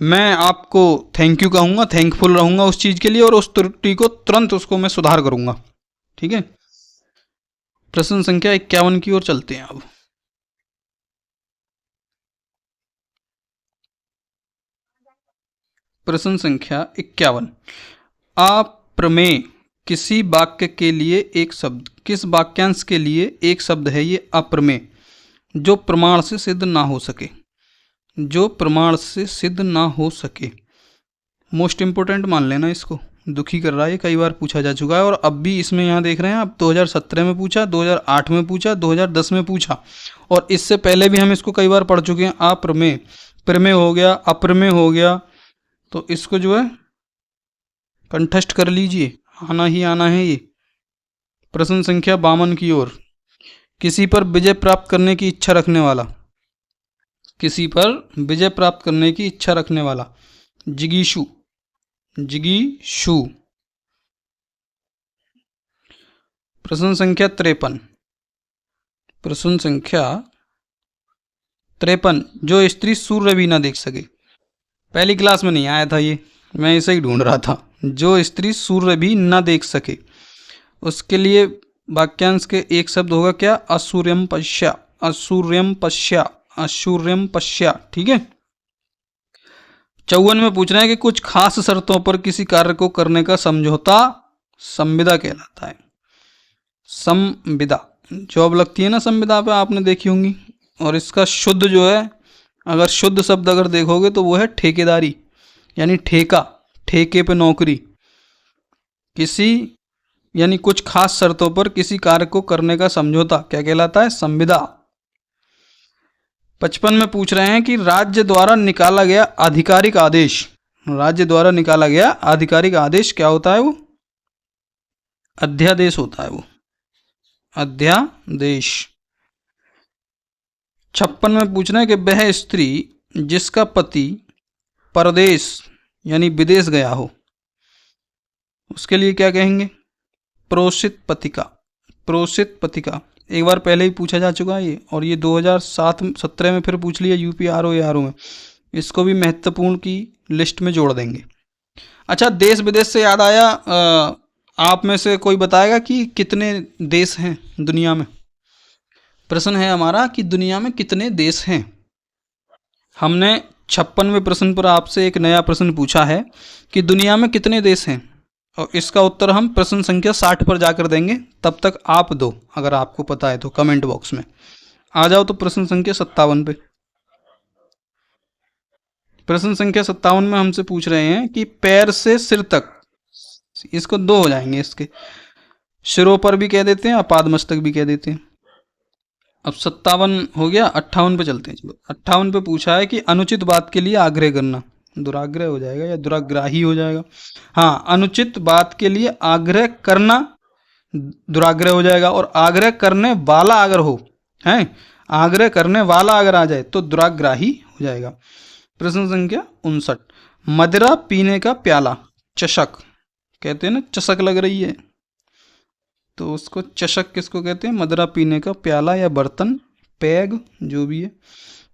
[SPEAKER 1] मैं आपको थैंक यू कहूँगा, थैंकफुल रहूँगा उस चीज़ के लिए, और उस त्रुटि को तुरंत उसको मैं सुधार करूँगा, ठीक है। प्रश्न संख्या 51 की ओर चलते हैं अब। प्रश्न संख्या 51। अप्रमेय किसी वाक्य के लिए एक शब्द, किस वाक्यांश के लिए एक शब्द है ये अप्रमेय? जो प्रमाण से सिद्ध ना हो सके, जो प्रमाण से सिद्ध ना हो सके। मोस्ट इंपोर्टेंट मान लेना इसको, दुखी कर रहा है, कई बार पूछा जा चुका है। और अब भी इसमें यहाँ देख रहे हैं आप, 2017 में पूछा, 2008 में पूछा, 2010 में पूछा, और इससे पहले भी हम इसको कई बार पढ़ चुके हैं। अप्रमेय, प्रमेय हो गया, अप्रमेय हो गया, तो इसको जो है कंठस्थ कर लीजिए, आना ही आना है ये। प्रश्न संख्या 52 की ओर। किसी पर विजय प्राप्त करने की इच्छा रखने वाला, किसी पर विजय प्राप्त करने की इच्छा रखने वाला, जिगीषु, जिगीषु। प्रश्न संख्या 53। प्रश्न संख्या 53, जो स्त्री सूर्य भी ना देख सके। पहली क्लास में नहीं आया था ये, मैं इसे ही ढूंढ रहा था। जो स्त्री सूर्य भी ना देख सके, उसके लिए वाक्यांश के एक शब्द होगा क्या? असूर्यम पश्या, असूर्यम पश्या, असूर्यम पश्या। ठीक है। 54 में पूछ रहे हैं कि कुछ खास शर्तों पर किसी कार्य को करने का समझौता संविदा कहलाता है। संविदा, जॉब लगती है ना संविदा पे, आपने देखी होंगी। और इसका शुद्ध जो है, अगर शुद्ध शब्द अगर देखोगे तो वो है ठेकेदारी, यानी ठेका, ठेके पे नौकरी। किसी यानी कुछ खास शर्तों पर किसी कार्य को करने का समझौता क्या कहलाता है? संविदा। 55 में पूछ रहे हैं कि राज्य द्वारा निकाला गया आधिकारिक आदेश, राज्य द्वारा निकाला गया आधिकारिक आदेश क्या होता है? वो अध्यादेश होता है, वो अध्यादेश। 56 में पूछ रहे हैं कि वह स्त्री जिसका पति परदेश यानी विदेश गया हो, उसके लिए क्या कहेंगे? प्रोषित पतिका, प्रोषित पतिका। एक बार पहले ही पूछा जा चुका है ये, और ये 2017 में फिर पूछ लिया यूपी आरओ में। इसको भी महत्वपूर्ण की लिस्ट में जोड़ देंगे। अच्छा, देश विदेश से याद आया, आप में से कोई बताएगा कि कितने देश हैं दुनिया में? प्रश्न है हमारा कि दुनिया में कितने देश हैं। हमने 56वें प्रश्न पर आपसे एक नया प्रश्न पूछा है कि दुनिया में कितने देश हैं, और इसका उत्तर हम प्रश्न संख्या 60 पर जाकर देंगे। तब तक आप दो, अगर आपको पता है तो कमेंट बॉक्स में आ जाओ। तो प्रश्न संख्या 57 पे, प्रश्न संख्या 57 में हमसे पूछ रहे हैं कि पैर से सिर तक, इसको दो हो जाएंगे, इसके सिरों पर भी कह देते हैं, अपाद मस्तक भी कह देते हैं। अब 57 हो गया, 58 पे चलते हैं। चलो, 58 पे पूछा है कि अनुचित बात के लिए आग्रह करना, दुराग्रह हो जाएगा या दुराग्राही हो जाएगा? हाँ, अनुचित बात के लिए आग्रह करना दुराग्रह हो जाएगा, और आग्रह करने वाला अगर हो, है आग्रह करने वाला अगर आ जाए तो दुराग्राही हो जाएगा। प्रश्न संख्या 59, मदिरा पीने का प्याला, चषक कहते हैं ना, चषक लग रही है तो उसको चषक किसको कहते हैं? मदिरा पीने का प्याला या बर्तन, पैग, जो भी है।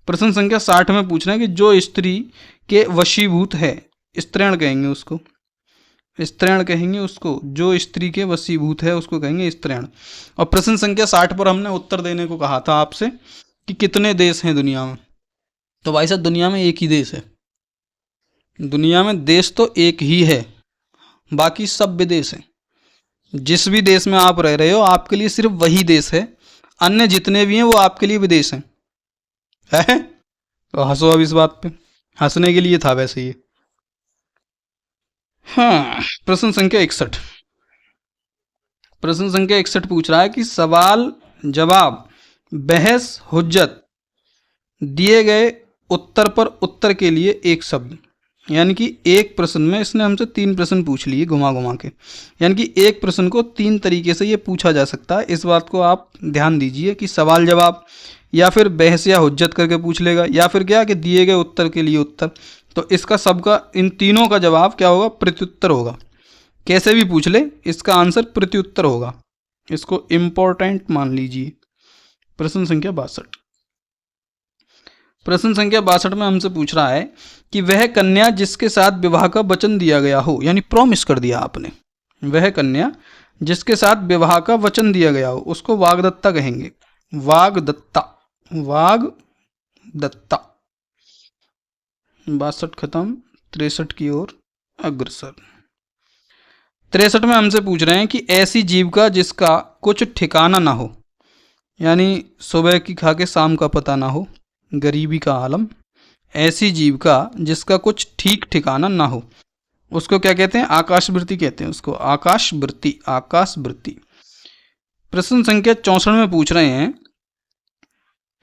[SPEAKER 1] प्रश्न संख्या 60 में पूछ रहे हैं कि जो स्त्री के वशीभूत है, स्त्रैण कहेंगे उसको, स्त्रैण कहेंगे उसको, जो स्त्री के वशीभूत है उसको कहेंगे स्त्रैण। और प्रश्न संख्या 60 पर हमने उत्तर देने को कहा था आपसे कि कितने देश हैं दुनिया में। तो भाई साहब, दुनिया में एक ही देश है, दुनिया में देश तो एक ही है, बाकी सब विदेश हैं। जिस भी देश में आप रह रहे हो, आपके लिए सिर्फ वही देश है, अन्य जितने भी हैं वो आपके लिए विदेश हैं। है? तो हंसो अब इस बात पे, हंसने के लिए था वैसे ये। हाँ, प्रश्न संख्या 61, प्रश्न संख्या 61 पूछ रहा है कि सवाल जवाब बहस हुज्जत दिए गए उत्तर पर उत्तर के लिए एक शब्द, यानी कि एक प्रश्न में इसने हमसे 3 प्रश्न पूछ लिए घुमा घुमा के, यानी कि एक प्रश्न को 3 तरीके से ये पूछा जा सकता है। इस बात को आप ध्यान दीजिए कि सवाल जवाब, या फिर बहस या हुज्जत करके पूछ लेगा, या फिर क्या कि दिए गए उत्तर के लिए उत्तर। तो इसका सबका, इन तीनों का जवाब क्या होगा? प्रत्युत्तर होगा। कैसे भी पूछ ले, इसका आंसर प्रत्युत्तर होगा। इसको इम्पोर्टेंट मान लीजिए। प्रश्न संख्या 62, प्रश्न संख्या 62 में हमसे पूछ रहा है कि वह कन्या जिसके साथ विवाह का वचन दिया गया हो, यानी प्रॉमिस कर दिया आपने, वह कन्या जिसके साथ विवाह का वचन दिया गया हो उसको वागदत्ता कहेंगे। वागदत्ता, वागदत्ता। 62 खत्म, 63 की ओर अग्रसर। 63 में हमसे पूछ रहे हैं कि ऐसी जीविका जिसका कुछ ठिकाना ना हो, यानी सुबह की खा के शाम का पता ना हो, गरीबी का आलम। ऐसी जीविका जिसका कुछ ठीक ठिकाना ना हो उसको क्या कहते हैं? आकाशवृत्ति कहते हैं उसको, आकाशवृत्ति, आकाशवृत्ति। प्रश्न संख्या 64 में पूछ रहे हैं,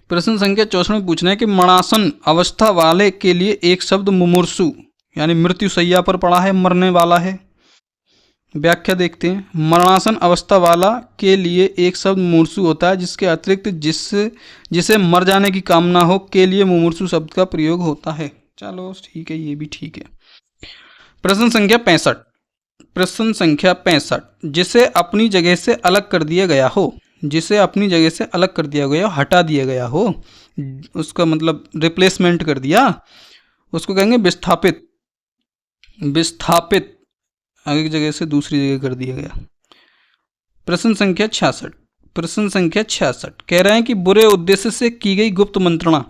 [SPEAKER 1] प्रश्न संख्या 64 में पूछ रहे हैं कि मरणासन अवस्था वाले के लिए एक शब्द मुमूर्षु, यानी मृत्यु शैया पर पड़ा है, मरने वाला है। व्याख्या देखते हैं। मरणासन अवस्था वाला के लिए एक शब्द मुमूर्षु होता है, जिसके अतिरिक्त जिसे मर जाने की कामना हो के लिए मुमूर्षु शब्द का प्रयोग होता है। चलो ठीक है, ये भी ठीक है। प्रश्न संख्या 65, प्रश्न संख्या 65, जिसे अपनी जगह से अलग कर दिया गया हो, जिसे अपनी जगह से अलग कर दिया गया हो, हटा दिया गया हो, उसका मतलब रिप्लेसमेंट कर दिया, उसको कहेंगे विस्थापित। विस्थापित, एक जगह से दूसरी जगह कर दिया गया। प्रश्न संख्या 66। प्रश्न संख्या 66 कह रहे हैं कि बुरे उद्देश्य से की गई गुप्त मंत्रणा,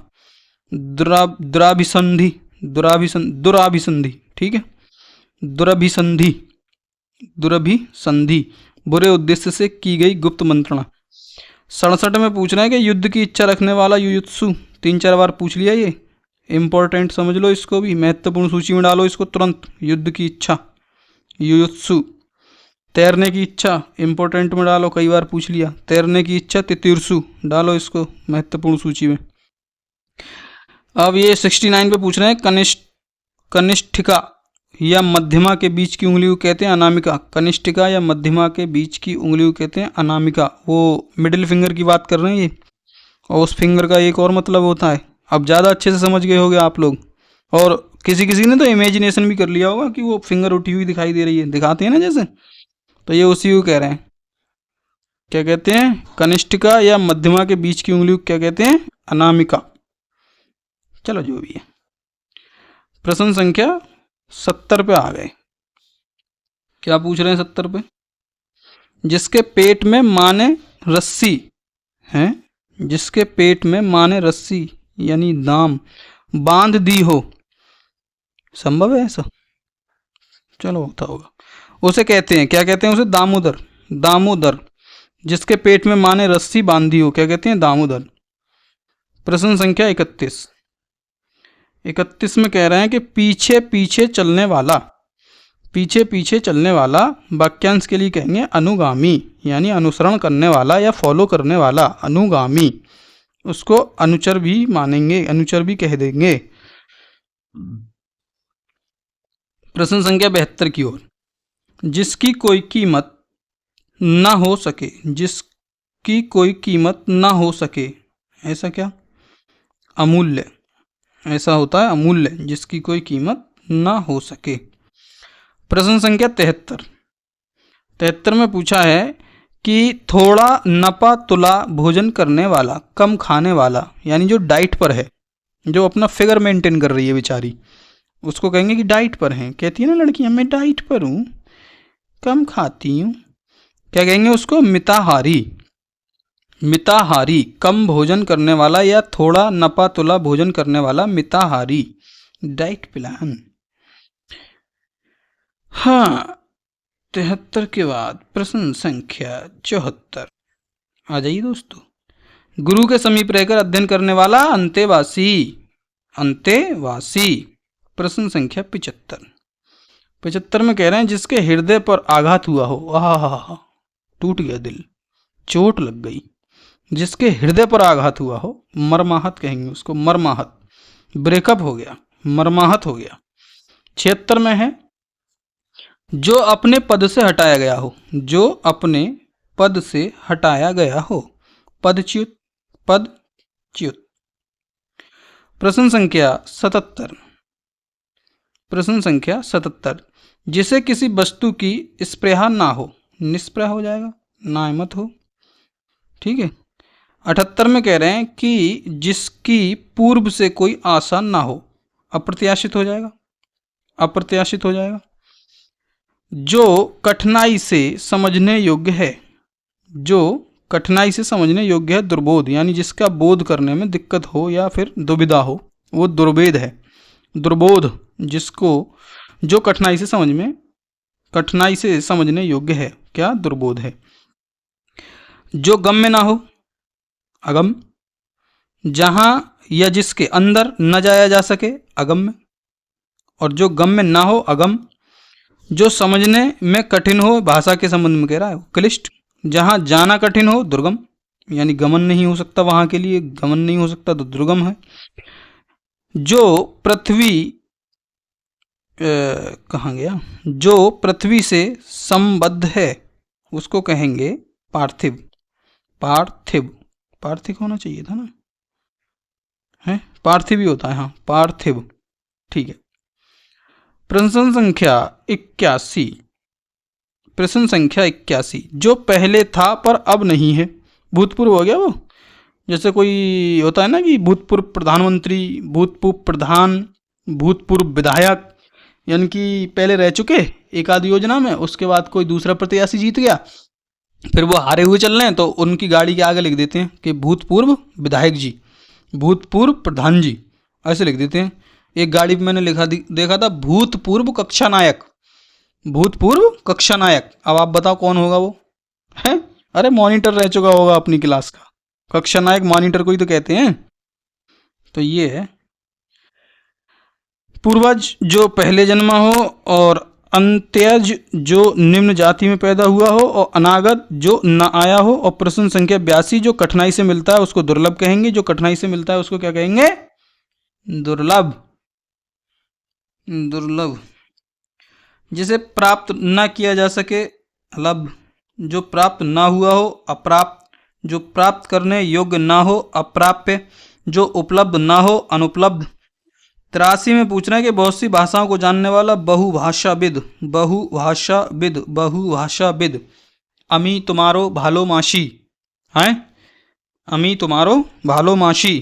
[SPEAKER 1] दुराभिसंधि, दुराभिसंधि, ठीक है, दुरभिसंधि, दुरभिसंधि, बुरे उद्देश्य से की गई गुप्त मंत्रणा। 67 में पूछ रहे हैं कि युद्ध की इच्छा रखने वाला युयुत्सु, 3-4 बार पूछ लिया, ये इंपॉर्टेंट समझ लो इसको भी, महत्वपूर्ण सूची में डालो इसको तुरंत। युद्ध की इच्छा, युयुत्सु। तैरने की इच्छा इंपॉर्टेंट में डालो, कई बार पूछ लिया। तैरने की इच्छा तितीर्सु, डालो इसको महत्वपूर्ण सूची में। अब ये 69 पे पूछ रहे हैं कनिष्ठिका या मध्यमा के बीच की उंगली को कहते हैं अनामिका। कनिष्ठिका या मध्यमा के बीच की उंगली को कहते हैं अनामिका। वो मिडिल फिंगर की बात कर रहे हैं ये, और उस फिंगर का एक और मतलब होता है। अब ज़्यादा अच्छे से समझ गए होगे आप लोग। और किसी किसी ने तो इमेजिनेशन भी कर लिया होगा कि वो फिंगर उठी हुई दिखाई दे रही है, दिखाते हैं ना जैसे, तो ये उसी को कह रहे हैं। क्या कहते हैं? कनिष्ठिका या मध्यमा के बीच की उंगली को क्या कहते हैं? अनामिका। चलो जो भी है। प्रश्न संख्या 70 पे आ गए। क्या पूछ रहे हैं 70 पे? जिसके पेट में माँ ने रस्सी है, जिसके पेट में माँ ने रस्सी यानी दाम बांध दी हो, संभव है ऐसा? चलो होता होगा। उसे कहते हैं, क्या कहते हैं उसे? दामोदर। दामोदर। जिसके पेट में माँ ने रस्सी बांधी हो, क्या कहते हैं? दामोदर। प्रश्न संख्या 31। 31 में कह रहे हैं कि पीछे पीछे चलने वाला, पीछे पीछे चलने वाला वाक्यांश के लिए कहेंगे अनुगामी, यानी अनुसरण करने वाला या फॉलो करने वाला, अनुगामी। उसको अनुचर भी मानेंगे, अनुचर भी कह देंगे। प्रश्न संख्या 72 की ओर। जिसकी कोई कीमत ना हो सके, जिसकी कोई कीमत ना हो सके, ऐसा क्या? अमूल्य, ऐसा होता है अमूल्य, जिसकी कोई कीमत ना हो सके। प्रश्न संख्या 73। 73 में पूछा है कि थोड़ा नपा तुला भोजन करने वाला, कम खाने वाला, यानी जो डाइट पर है, जो अपना फिगर मेंटेन कर रही है बेचारी, उसको कहेंगे कि डाइट पर है। कहती है ना लड़कियां, मैं डाइट पर हूँ, कम खाती हूँ, क्या कहेंगे उसको? मिताहारी। मिताहारी, कम भोजन करने वाला या थोड़ा नपा तुला भोजन करने वाला, मिताहारी, डाइट प्लान। हाँ, 73 के बाद प्रश्न संख्या 74 आ जाइए दोस्तों। गुरु के समीप रहकर अध्ययन करने वाला, अंतेवासी, अंतेवासी। प्रश्न संख्या 75। 75 में कह रहे हैं जिसके हृदय पर आघात हुआ हो, आहा, टूट गया दिल, चोट लग गई, जिसके हृदय पर आघात हुआ हो, मर्माहत कहेंगे उसको, मर्माहत। ब्रेकअप हो गया, मर्माहत हो गया। 76 में है जो अपने पद से हटाया गया हो, जो अपने पद से हटाया गया हो, पदच्युत, पदच्युत। प्रश्न संख्या 77। प्रश्न संख्या 77। जिसे किसी वस्तु की स्पृहा ना हो, निस्पृह हो जाएगा, नामत हो, ठीक है। 78 में कह रहे हैं कि जिसकी पूर्व से कोई आशा ना हो, अप्रत्याशित हो जाएगा, अप्रत्याशित हो जाएगा। जो कठिनाई से समझने योग्य है, जो कठिनाई से समझने योग्य है, दुर्बोध, यानी जिसका बोध करने में दिक्कत हो या फिर दुविधा हो, वो दुर्वेद है। दुर्बोध, जिसको जो कठिनाई से समझने योग्य है, क्या? दुर्बोध है। जो गम्य ना हो, अगम। जहां या जिसके अंदर न जाया जा सके, अगम्य। और जो गम्य ना हो, अगम। जो समझने में कठिन हो, भाषा के संबंध में कह रहा है, क्लिष्ट। जहां जाना कठिन हो, दुर्गम, यानी गमन नहीं हो सकता, वहां के लिए गमन नहीं हो सकता, तो दुर्गम है। जो पृथ्वी कहाँ गया? जो पृथ्वी से संबद्ध है, उसको कहेंगे पार्थिव। पार्थिव, पार्थिव होना चाहिए था ना, है पार्थिव ही होता है, हाँ, पार्थिव, ठीक है। प्रश्न संख्या 81। प्रश्न संख्या 81। जो पहले था पर अब नहीं है, भूतपूर्व हो गया वो, जैसे कोई होता है ना कि भूतपूर्व प्रधानमंत्री, भूतपूर्व प्रधान, भूतपूर्व विधायक, यानी कि पहले रह चुके एक आध योजना में, उसके बाद कोई दूसरा प्रत्याशी जीत गया, फिर वो हारे हुए चल रहे हैं तो उनकी गाड़ी के आगे लिख देते हैं कि भूतपूर्व विधायक जी, भूतपूर्व प्रधान जी, ऐसे लिख देते हैं। एक गाड़ी पे मैंने देखा था भूतपूर्व कक्षा नायक, भूतपूर्व कक्षा नायक। अब आप बताओ कौन होगा वो है? अरे मॉनिटर रह चुका होगा अपनी क्लास का। कक्षा नायक मॉनिटर को ही तो कहते हैं। तो ये है पूर्वज जो पहले जन्मा हो, और अंत्यज जो निम्न जाति में पैदा हुआ हो, और अनागत जो न आया हो, और प्रश्न संख्या 82 जो कठिनाई से मिलता है उसको दुर्लभ कहेंगे। जो कठिनाई से मिलता है उसको क्या कहेंगे? दुर्लभ। दुर्लभ। जिसे प्राप्त न किया जा सके लभ, जो प्राप्त ना हुआ हो अप्राप्त, जो प्राप्त करने योग्य ना हो अप्राप्य, जो उपलब्ध ना हो अनुपलब्ध। 83 में पूछ रहे हैं कि बहुत सी भाषाओं को जानने वाला बहुभाषाविद, बहुभाषाविद, बहुभाषाविद। अमी तुम्हारो भालो माशी है, अमी तुम्हारो भालो माशी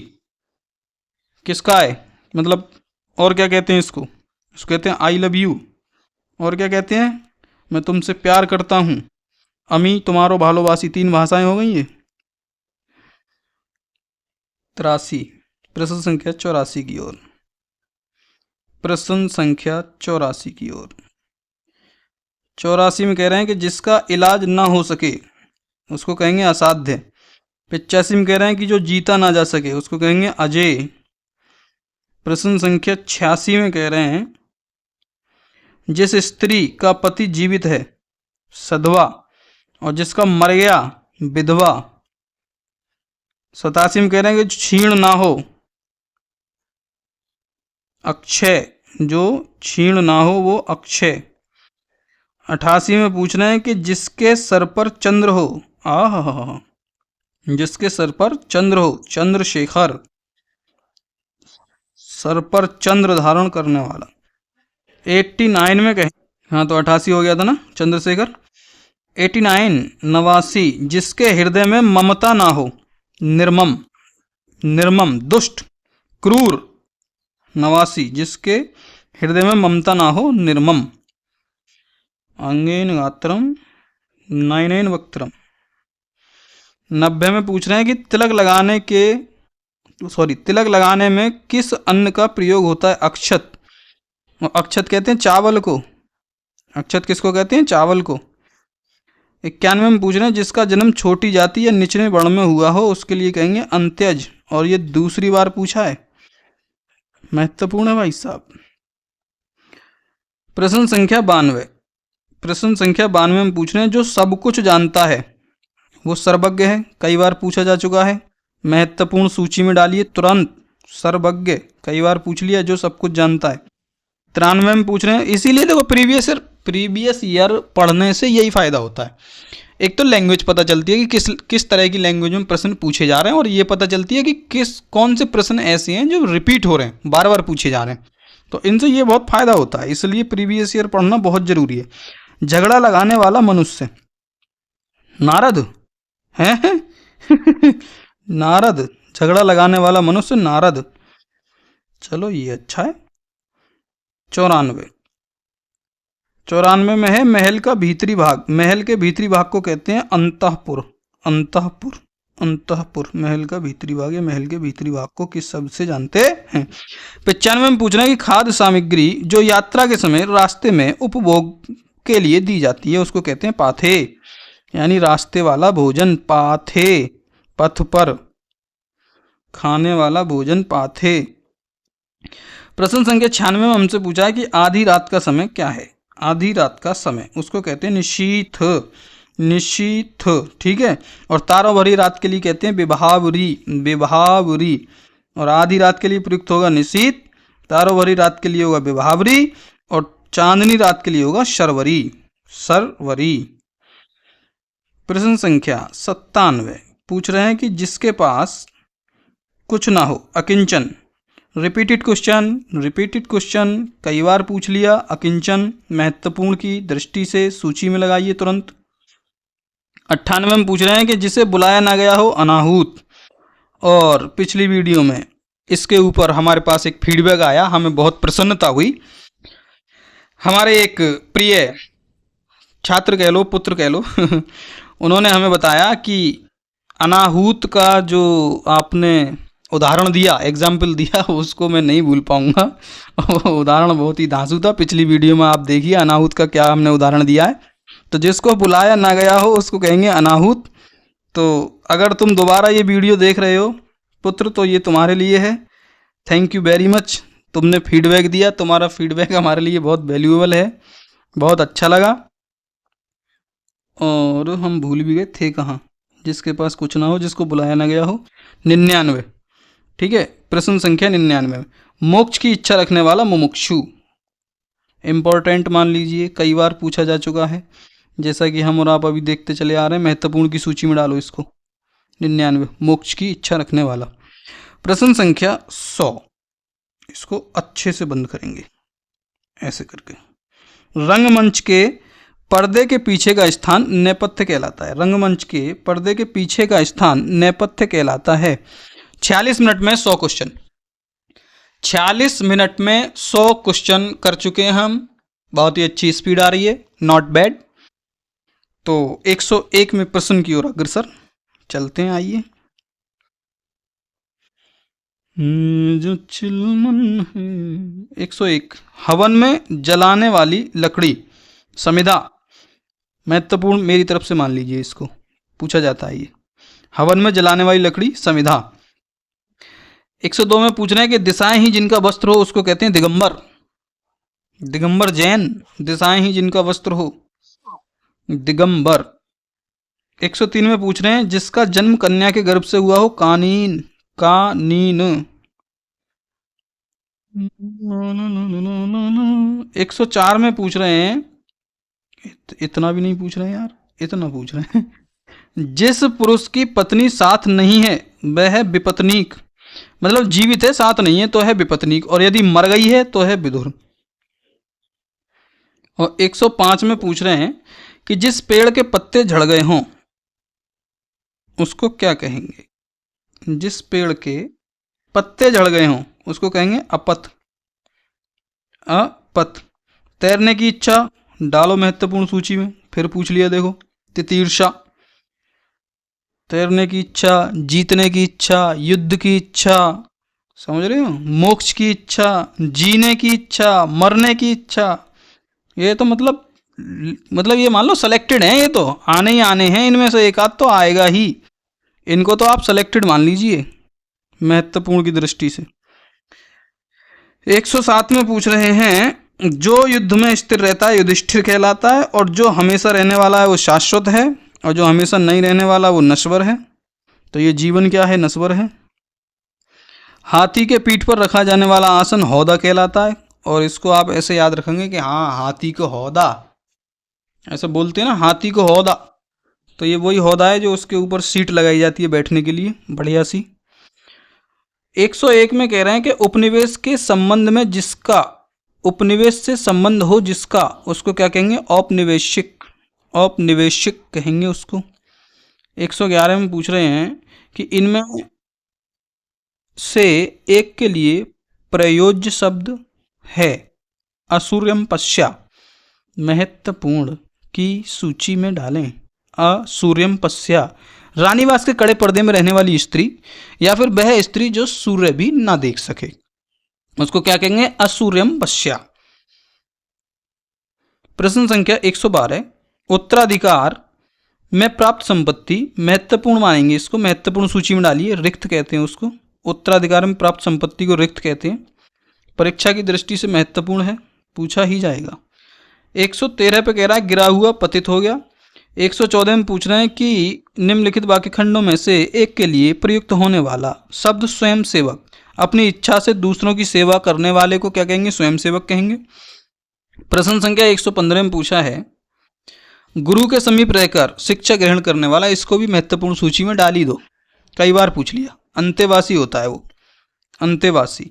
[SPEAKER 1] किसका है? मतलब और क्या कहते हैं इसको? इसको कहते हैं आई लव यू। और क्या कहते हैं? मैं तुमसे प्यार करता हूं। अमी तुम्हारो भालोबासी, 3 भाषाएं हो गई ये। 83। प्रश्न संख्या 84 की ओर, प्रश्न संख्या 84 की ओर। 84 में कह रहे हैं कि जिसका इलाज ना हो सके उसको कहेंगे असाध्य। 85 में कह रहे हैं कि जो जीता ना जा सके उसको कहेंगे अजेय। प्रश्न संख्या 86 में कह रहे हैं जिस स्त्री का पति जीवित है सधवा, और जिसका मर गया विधवा। 87 में कह रहे हैं कि क्षीण ना हो अक्षय, जो क्षीण ना हो वो अक्षय। 88 में पूछ रहे हैं कि जिसके सर पर चंद्र हो, आहा, जिसके सर पर चंद्र हो, चंद्रशेखर, सर पर चंद्र धारण करने वाला। 89 में कहें, हाँ तो 88 हो गया था ना चंद्रशेखर। 89 89 जिसके हृदय में ममता ना हो, निर्मम, निर्मम दुष्ट क्रूर। 89 जिसके हृदय में ममता ना हो, निर्मम। अंगेन गात्रम नयनेन वक्त्रम। 90 में पूछ रहे हैं कि तिलक लगाने में किस अन्न का प्रयोग होता है? अक्षत। अक्षत कहते हैं चावल को। अक्षत किसको कहते हैं? चावल को। 91 में पूछ रहे हैं जिसका जन्म छोटी जाति या निचले वर्ण में हुआ हो उसके लिए कहेंगे अंत्यज, और ये दूसरी बार पूछा है, महत्वपूर्ण है भाई साहब। प्रश्न संख्या 92। प्रश्न संख्या 92 में पूछ रहे हैं जो सब कुछ जानता है वो सर्वज्ञ है, कई बार पूछा जा चुका है, महत्वपूर्ण सूची में डालिए तुरंत। सर्वज्ञ कई बार पूछ लिया, जो सब कुछ जानता है। 93 में पूछ रहे हैं, इसीलिए देखो प्रीवियस ईयर पढ़ने से यही फायदा होता है। एक तो लैंग्वेज पता चलती है कि किस तरह की लैंग्वेज में प्रश्न पूछे जा रहे हैं, और ये पता चलती है कि कौन से प्रश्न ऐसे हैं जो रिपीट हो रहे हैं, बार बार पूछे जा रहे हैं, तो इनसे ये बहुत फायदा होता है। इसलिए प्रीवियस ईयर पढ़ना बहुत जरूरी है। झगड़ा लगाने वाला मनुष्य, नारद है नारद, झगड़ा लगाने वाला मनुष्य नारद। चलो ये अच्छा है। 94 में है महल का भीतरी भाग। महल के भीतरी भाग को कहते हैं अंतःपुर। अंतःपुर, अंतःपुर महल का भीतरी भाग, या महल के भीतरी भाग को किस शब्द से जानते हैं? 95 में पूछ रहे हैं कि खाद्य सामग्री जो यात्रा के समय रास्ते में उपभोग के लिए दी जाती है उसको कहते हैं पाथे, यानी रास्ते वाला भोजन। पाथे, पथ पर खाने वाला भोजन पाथे। प्रश्न संख्या 96 में हमसे पूछा है कि आधी रात का समय क्या है? आधी रात का समय उसको कहते हैं निशीथ, निशीथ, ठीक है। और तारों भरी रात के लिए कहते हैं विभावरी, विभावरी। और आधी रात के लिए प्रयुक्त होगा निशीथ, तारों भरी रात के लिए होगा विभावरी, और चांदनी रात के लिए होगा शर्वरी, सरवरी। प्रश्न संख्या 97 पूछ रहे हैं कि जिसके पास कुछ ना हो, अकिंचन। रिपीटेड क्वेश्चन कई बार पूछ लिया। अकिंचन महत्वपूर्ण की दृष्टि से सूची में लगाइए तुरंत। 98 में पूछ रहे हैं कि जिसे बुलाया ना गया हो अनाहूत। और पिछली वीडियो में इसके ऊपर हमारे पास एक फीडबैक आया, हमें बहुत प्रसन्नता हुई। हमारे एक प्रिय छात्र कह लो, पुत्र कह लो उन्होंने हमें बताया कि अनाहूत का जो आपने उदाहरण दिया, एग्जाम्पल दिया, उसको मैं नहीं भूल पाऊंगा। उदाहरण बहुत ही धांसू था। पिछली वीडियो में आप देखिए अनाहूत का क्या हमने उदाहरण दिया है। तो जिसको बुलाया ना गया हो उसको कहेंगे अनाहूत। तो अगर तुम दोबारा ये वीडियो देख रहे हो पुत्र, तो ये तुम्हारे लिए है। थैंक यू वेरी मच, तुमने फीडबैक दिया। तुम्हारा फीडबैक हमारे लिए बहुत वैल्यूएबल है, बहुत अच्छा लगा। और हम भूल भी गए थे कहाँ, जिसके पास कुछ ना हो, जिसको बुलाया ना गया हो। 99, ठीक है, प्रश्न संख्या 99। मोक्ष की इच्छा रखने वाला मुमुक्षु, इम्पोर्टेंट मान लीजिए, कई बार पूछा जा चुका है, जैसा कि हम और आप अभी देखते चले आ रहे हैं। महत्वपूर्ण की सूची में डालो इसको। 99, मोक्ष की इच्छा रखने वाला। प्रश्न संख्या 100, इसको अच्छे से बंद करेंगे ऐसे करके। रंगमंच के पर्दे के पीछे का स्थान नेपथ्य कहलाता है। रंगमंच के पर्दे के पीछे का स्थान नेपथ्य कहलाता है। 46 मिनट में 100 क्वेश्चन, 46 मिनट में 100 क्वेश्चन कर चुके हैं हम। बहुत ही अच्छी स्पीड आ रही है, नॉट बैड। तो 101 में प्रश्न की ओर अग्रसर चलते हैं, आइए। जो चिलमन है। 101, हवन में जलाने वाली लकड़ी समिधा। महत्वपूर्ण मेरी तरफ से मान लीजिए, इसको पूछा जाता है ये। हवन में जलाने वाली लकड़ी समिधा। 102 में पूछ रहे हैं कि दिशाएं ही जिनका वस्त्र हो उसको कहते हैं दिगंबर। दिगंबर जैन, दिशाएं ही जिनका वस्त्र हो, दिगंबर। 103 में पूछ रहे हैं जिसका जन्म कन्या के गर्भ से हुआ हो, कानीन। कानीन। 104 में पूछ रहे हैं, इतना भी नहीं पूछ रहे हैं यार, इतना पूछ रहे हैं। जिस पुरुष की पत्नी साथ नहीं है वह है विपत्नीक। मतलब जीवित है, साथ नहीं है तो है विपत्नीक, और यदि मर गई है तो है विधुर। और 105 में पूछ रहे हैं कि जिस पेड़ के पत्ते झड़ गए हों उसको क्या कहेंगे। जिस पेड़ के पत्ते झड़ गए हों उसको कहेंगे अपत। अपत। तैरने की इच्छा डालो महत्वपूर्ण सूची में, फिर पूछ लिया देखो। तितीर्षा, तैरने की इच्छा, जीतने की इच्छा, युद्ध की इच्छा, समझ रहे हो, मोक्ष की इच्छा, जीने की इच्छा, मरने की इच्छा। ये तो मतलब ये मान लो सेलेक्टेड हैं, ये तो आने ही आने हैं, इनमें से एक आध तो आएगा ही। इनको तो आप सेलेक्टेड मान लीजिए महत्वपूर्ण की दृष्टि से। 107 में पूछ रहे हैं जो युद्ध में स्थिर रहता है युधिष्ठिर कहलाता है, और जो हमेशा रहने वाला है वो शाश्वत है, और जो हमेशा नहीं रहने वाला वो नश्वर है। तो ये जीवन क्या है, नश्वर है। हाथी के पीठ पर रखा जाने वाला आसन हौदा कहलाता है, और इसको आप ऐसे याद रखेंगे कि हाँ, हाथी को हौदा ऐसे बोलते हैं ना, हाथी को हौदा। तो ये वही हौदा है जो उसके ऊपर सीट लगाई जाती है बैठने के लिए, बढ़िया सी। 101 में कह रहे हैं कि उपनिवेश के संबंध में जिसका, उपनिवेश से संबंध हो जिसका, उसको क्या कहेंगे, औपनिवेशिक। औपनिवेशिक कहेंगे उसको। 111 में पूछ रहे हैं कि इनमें से एक के लिए प्रयोज्य शब्द है असूर्यम पश्या। महत्वपूर्ण की सूची में डालें। असूर्यम पश्या, रानीवास के कड़े पर्दे में रहने वाली स्त्री, या फिर वह स्त्री जो सूर्य भी ना देख सके, उसको क्या कहेंगे, असूर्यम पश्या। प्रश्न संख्या 112, उत्तराधिकार में प्राप्त संपत्ति। महत्वपूर्ण मानेंगे इसको, महत्वपूर्ण सूची में डालिए। रिक्त कहते हैं उसको, उत्तराधिकार में प्राप्त संपत्ति को रिक्त कहते हैं। परीक्षा की दृष्टि से महत्वपूर्ण है, पूछा ही जाएगा। 113 पे कह रहा है गिरा हुआ पतित हो गया। 114 में पूछ रहे हैं कि निम्नलिखित वाक्य खंडों में से एक के लिए प्रयुक्त होने वाला शब्द स्वयं सेवक। अपनी इच्छा से दूसरों की सेवा करने वाले को क्या कहेंगे, स्वयं सेवक कहेंगे। प्रश्न संख्या 115 में पूछा है गुरु के समीप रहकर शिक्षा ग्रहण करने वाला, इसको भी महत्वपूर्ण सूची में डाल ही दो, कई बार पूछ लिया। अंतेवासी होता है वो, अंतेवासी।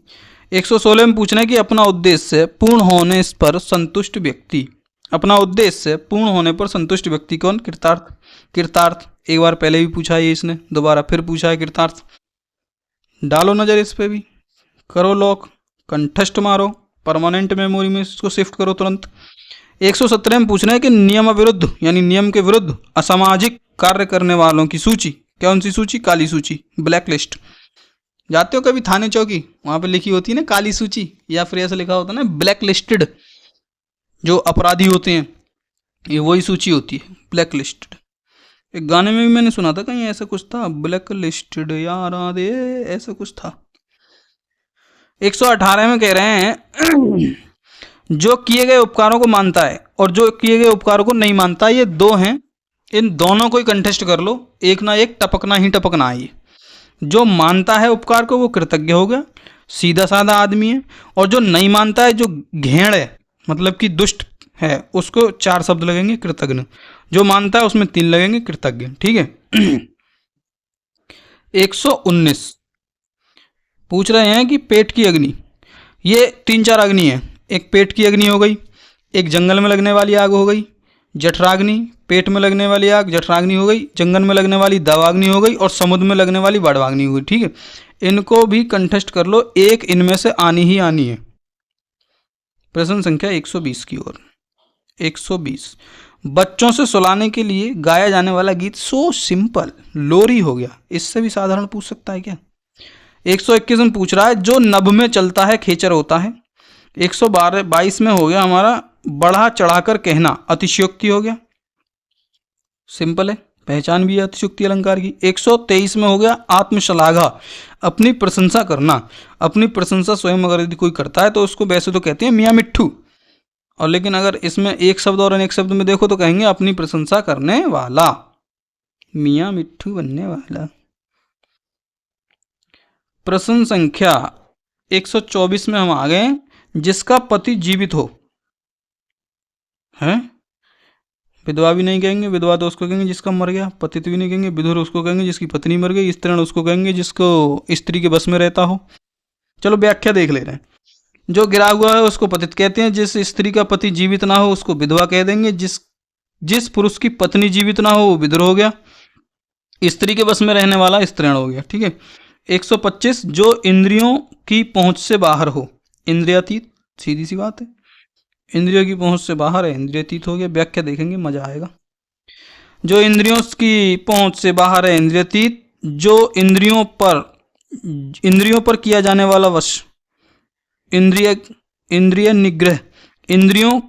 [SPEAKER 1] 116 में पूछना है कि अपना उद्देश्य पूर्ण होने पर संतुष्ट व्यक्ति। अपना उद्देश्य पूर्ण होने पर संतुष्ट व्यक्ति कौन? कृतार्थ। कृतार्थ एक बार पहले भी पूछा है इसने, दोबारा फिर पूछा है कृतार्थ। डालो नजर इस पे भी, करो लॉक, कंठस्थ मारो, परमानेंट मेमोरी में इसको शिफ्ट करो तुरंत। 117 में पूछ रहे हैं कि नियम विरुद्ध यानी नियम के विरुद्ध असामाजिक कार्य करने वालों की सूची। कौन सी सूची? काली सूची, ब्लैक लिस्ट। जाते हो कभी थाने चौकी, वहां पे लिखी होती है ना काली सूची, या फिर ऐसा लिखा होता है ना ब्लैक लिस्टेड, जो अपराधी होते हैं, ये वही सूची होती है, ब्लैक लिस्टेड। एक गाने में भी मैंने सुना था कहीं ऐसा कुछ था, ब्लैक लिस्टेड यारा दे, ऐसा कुछ था। 118 में कह रहे हैं जो किए गए उपकारों को मानता है और जो किए गए उपकारों को नहीं मानता, ये दो हैं, इन दोनों को ही कंटेस्ट कर लो, एक ना एक टपकना ही टपकना है। जो मानता है उपकार को वो कृतज्ञ हो गया, सीधा साधा आदमी है, और जो नहीं मानता है, जो घेड़ है मतलब कि दुष्ट है, उसको 4 शब्द लगेंगे कृतज्ञ। जो मानता है उसमें 3 लगेंगे कृतज्ञ। ठीक है। 119 पूछ रहे हैं कि पेट की अग्नि, ये 3-4 अग्नि है। एक पेट की अग्नि हो गई, एक जंगल में लगने वाली आग हो गई जठराग्नि, पेट में लगने वाली आग जठराग्नि हो गई, जंगल में लगने वाली दवाग्नि हो गई, और समुद्र में लगने वाली बड़वाग्नि हो गई। ठीक है, इनको भी कंटेस्ट कर लो, एक इनमें से आनी ही आनी है। प्रश्न संख्या 120 की ओर। 120 बच्चों से सुलाने के लिए गाया जाने वाला गीत। सो सिंपल, लोरी हो गया, इससे भी साधारण पूछ सकता है क्या? 121 में पूछ रहा है जो नभ में चलता है खेचर होता है। 122 में हो गया हमारा बढ़ा चढ़ाकर कहना, अतिशयोक्ति हो गया, सिंपल है, पहचान भी है अतिशयोक्ति अलंकार की। 123 में हो गया आत्मश्लाघा, अपनी प्रशंसा करना। अपनी प्रशंसा स्वयं अगर यदि कोई करता है तो उसको वैसे तो कहते हैं मियाँ मिट्ठू, और लेकिन अगर इसमें एक शब्द और अनेक शब्द में देखो तो कहेंगे अपनी प्रशंसा करने वाला, मियाँ मिट्ठू बनने वाला। प्रश्न संख्या 124 में हम आ गए, जिसका पति जीवित हो। है विधवा भी नहीं कहेंगे, विधवा तो उसको कहेंगे जिसका मर गया, पतित भी नहीं कहेंगे, विधुर उसको कहेंगे जिसकी पत्नी मर गई, स्त्रीण उसको कहेंगे जिसको स्त्री के बस में रहता हो। चलो व्याख्या देख ले रहे हैं। जो गिरा हुआ है उसको पतित कहते हैं, जिस स्त्री का पति जीवित ना हो उसको विधवा कह देंगे, जिस पुरुष की पत्नी जीवित ना हो वो विधुर हो गया, स्त्री के बस में रहने वाला स्त्रीण हो गया। ठीक है। 125 जो इंद्रियों की पहुंच से बाहर हो, इंद्रियातीत, सीधी सी बात है, इंद्रियों की पहुंच से बाहर है, इंद्रियातीत हो गया। व्याख्या देखेंगे मजा आएगा। जो इंद्रियों की पहुंच से बाहर है, इंद्रियातीत। जो इंद्रियों पर किया जाने वाला वश, इंद्रिय निग्रह, इंद्रियों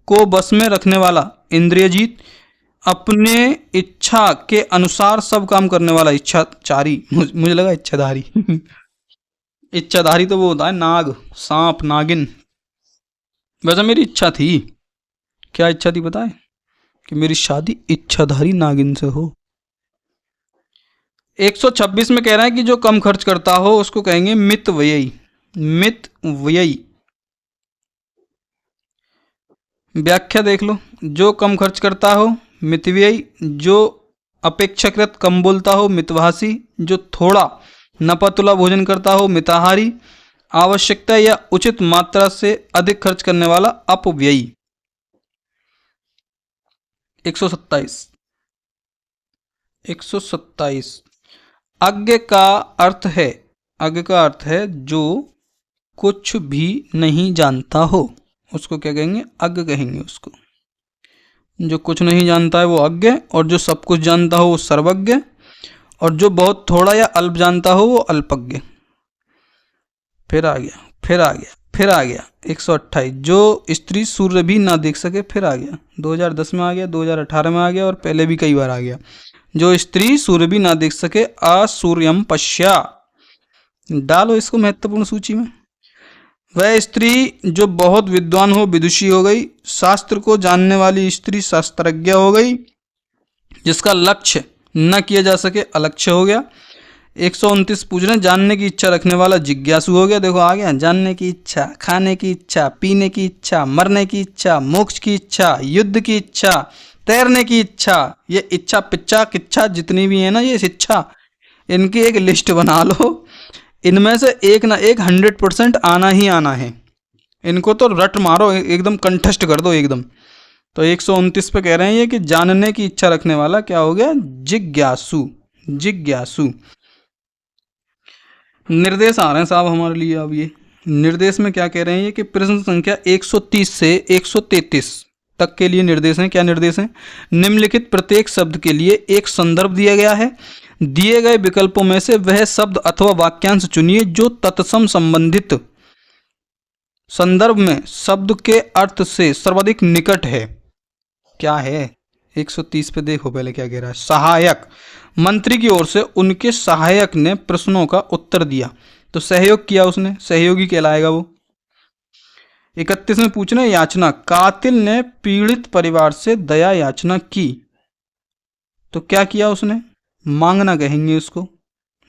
[SPEAKER 1] को बस में रखने वाला, इंद्रियजीत। अपने इच्छा के अनुसार सब काम करने वाला, इच्छाचारी, मुझे लगा इच्छाधारी इच्छाधारी तो वो होता है नाग, सांप, नागिन। वैसे मेरी इच्छा थी, क्या इच्छा थी पता है? कि मेरी शादी इच्छाधारी नागिन से हो। 126 में कह रहा है कि जो कम खर्च करता हो उसको कहेंगे मित व्ययी, मित व्ययी। व्याख्या देख लो, जो कम खर्च करता हो मितव्ययी, जो अपेक्षाकृत कम बोलता हो मितभाषी, जो थोड़ा नपातुला भोजन करता हो मिताहारी, आवश्यकता या उचित मात्रा से अधिक खर्च करने वाला अपव्ययी। 127 अज्ञ का अर्थ है जो कुछ भी नहीं जानता हो, उसको क्या कहेंगे? अज्ञ कहेंगे उसको। जो कुछ नहीं जानता है वो अज्ञ, और जो सब कुछ जानता हो वो सर्वज्ञ, और जो बहुत थोड़ा या अल्प जानता हो वो अल्पज्ञ। फिर आ गया 128 जो स्त्री सूर्य भी ना देख सके, फिर आ गया 2010 में आ गया, 2018 में आ गया, और पहले भी कई बार आ गया। जो स्त्री सूर्य भी ना देख सके, असूर्यम पश्या। डालो इसको महत्वपूर्ण सूची में। वह स्त्री जो बहुत विद्वान हो, विदुषी हो गई। शास्त्र को जानने वाली स्त्री शास्त्रज्ञ हो गई। जिसका लक्ष्य न किया जा सके, अलक्ष्य हो गया। 129 पूछ रहे हैं जानने की इच्छा रखने वाला जिज्ञासु हो गया। देखो आ गया, जानने की इच्छा, खाने की इच्छा, पीने की इच्छा, मरने की इच्छा, मोक्ष की इच्छा, युद्ध की इच्छा, तैरने की इच्छा। ये इच्छा पिच्छा किच्छा जितनी भी है ना, ये शिक्षा, इनकी एक लिस्ट बना लो। इनमें से एक ना एक 100% आना ही आना है। इनको तो रट मारो, एकदम कंठस्थ कर दो एकदम। तो 129 पे कह रहे हैं ये कि जानने की इच्छा रखने वाला क्या हो गया? जिज्ञासु। जिज्ञासु। निर्देश आ रहे हैं साहब हमारे लिए। अब ये निर्देश में क्या कह रहे हैं ये कि प्रश्न संख्या 130 से 133 तक के लिए निर्देश हैं। क्या निर्देश हैं? निम्नलिखित प्रत्येक शब्द के लिए एक संदर्भ दिया गया है। दिए गए विकल्पों में से वह शब्द अथवा वाक्यांश चुनिए जो तत्सम संबंधित संदर्भ में शब्द के अर्थ से सर्वाधिक निकट है। क्या है? 130 पे देखो पहले क्या कह रहा है। सहायक। मंत्री की ओर से उनके सहायक ने प्रश्नों का उत्तर दिया, तो सहयोग किया उसने, सहयोगी कहलाएगा वो। 31 में पूछ रहे याचना। कातिल ने पीड़ित परिवार से दया याचना की, तो क्या किया उसने? मांगना कहेंगे उसको।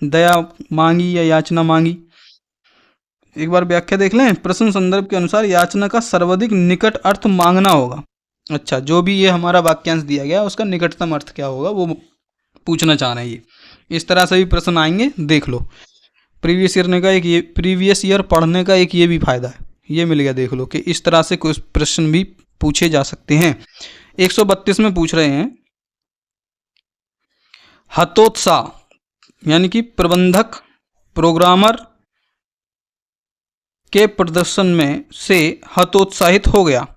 [SPEAKER 1] दया मांगी या याचना मांगी। एक बार व्याख्या देख लें। प्रश्न संदर्भ के अनुसार याचना का सर्वाधिक निकट अर्थ मांगना होगा। अच्छा, जो भी ये हमारा वाक्यांश दिया गया उसका निकटतम अर्थ क्या होगा वो पूछना चाह रहे हैं। ये इस तरह से भी प्रश्न आएंगे, देख लो। प्रीवियस ईयर का एक ये प्रीवियस ईयर पढ़ने का एक ये भी फायदा है, ये मिल गया। देख लो कि इस तरह से कुछ प्रश्न भी पूछे जा सकते हैं। 132 में पूछ रहे हैं हतोत्साह, यानी कि प्रबंधक प्रोग्रामर के प्रदर्शन में से हतोत्साहित हो गया,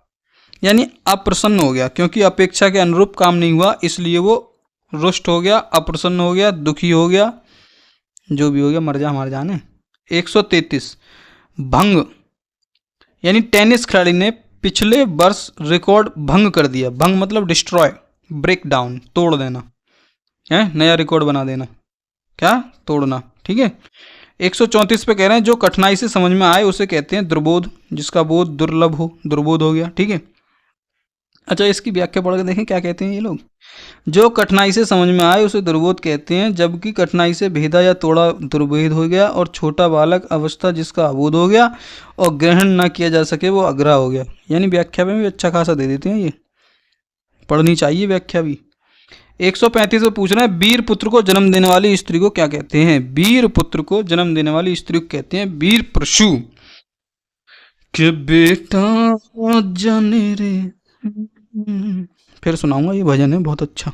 [SPEAKER 1] यानी अप्रसन्न हो गया, क्योंकि अपेक्षा के अनुरूप काम नहीं हुआ, इसलिए वो रुष्ट हो गया, अप्रसन्न हो गया, दुखी हो गया, जो भी हो गया, मर जा हमारे जाने। 133 भंग, यानी टेनिस खिलाड़ी ने पिछले वर्ष रिकॉर्ड भंग कर दिया। भंग मतलब डिस्ट्रॉय, ब्रेक डाउन, तोड़ देना है, नया रिकॉर्ड बना देना। क्या? तोड़ना। ठीक है। 134 पे कह रहे हैं जो कठिनाई से समझ में आए उसे कहते हैं दुर्बोध, जिसका बोध दुर्लभ हो, दुर्बोध हो गया। ठीक है। अच्छा, इसकी व्याख्या पढ़ के देखें क्या कहते हैं ये लोग। जो कठिनाई से समझ में आए उसे दुर्बोध कहते हैं, जबकि कठिनाई से भेदा या तोड़ा दुर्भेद हो गया, और छोटा बालक अवस्था जिसका अबोध हो गया और ग्रहण न किया जा सके वो अग्रह हो गया। यानी व्याख्या में भी अच्छा खासा दे देते हैं, ये पढ़नी चाहिए व्याख्या भी। 135 में पूछ रहे हैं वीर पुत्र को जन्म देने वाली स्त्री को क्या कहते हैं? वीर पुत्र को जन्म देने वाली स्त्री को कहते हैं वीर प्रसू। के बेटा जाने रे, फिर सुनाऊंगा, ये भजन है बहुत अच्छा।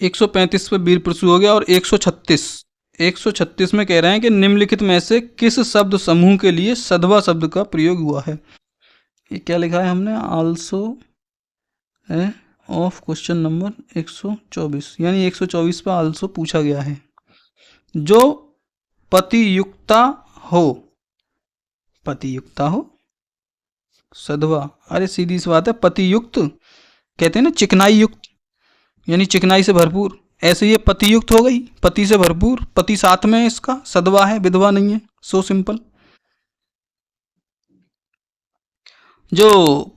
[SPEAKER 1] 135 पे वीर प्रसू हो गया। और 136 में कह रहे हैं कि निम्नलिखित में से किस शब्द समूह के लिए सधवा शब्द का प्रयोग हुआ है? ये क्या लिखा है हमने? आल्सो ऑफ क्वेश्चन नंबर 124, यानी 124 पर आल्सो पूछा गया है। जो पतियुक्ता हो, पतियुक्ता हो सधवा, अरे सीधी सी बात है। पतियुक्त कहते हैं ना चिकनाई युक्त, यानी चिकनाई से भरपूर, ऐसे ये पतियुक्त हो गई, पति से भरपूर, पति साथ में है, इसका सधवा है, विधवा नहीं है। So simple. जो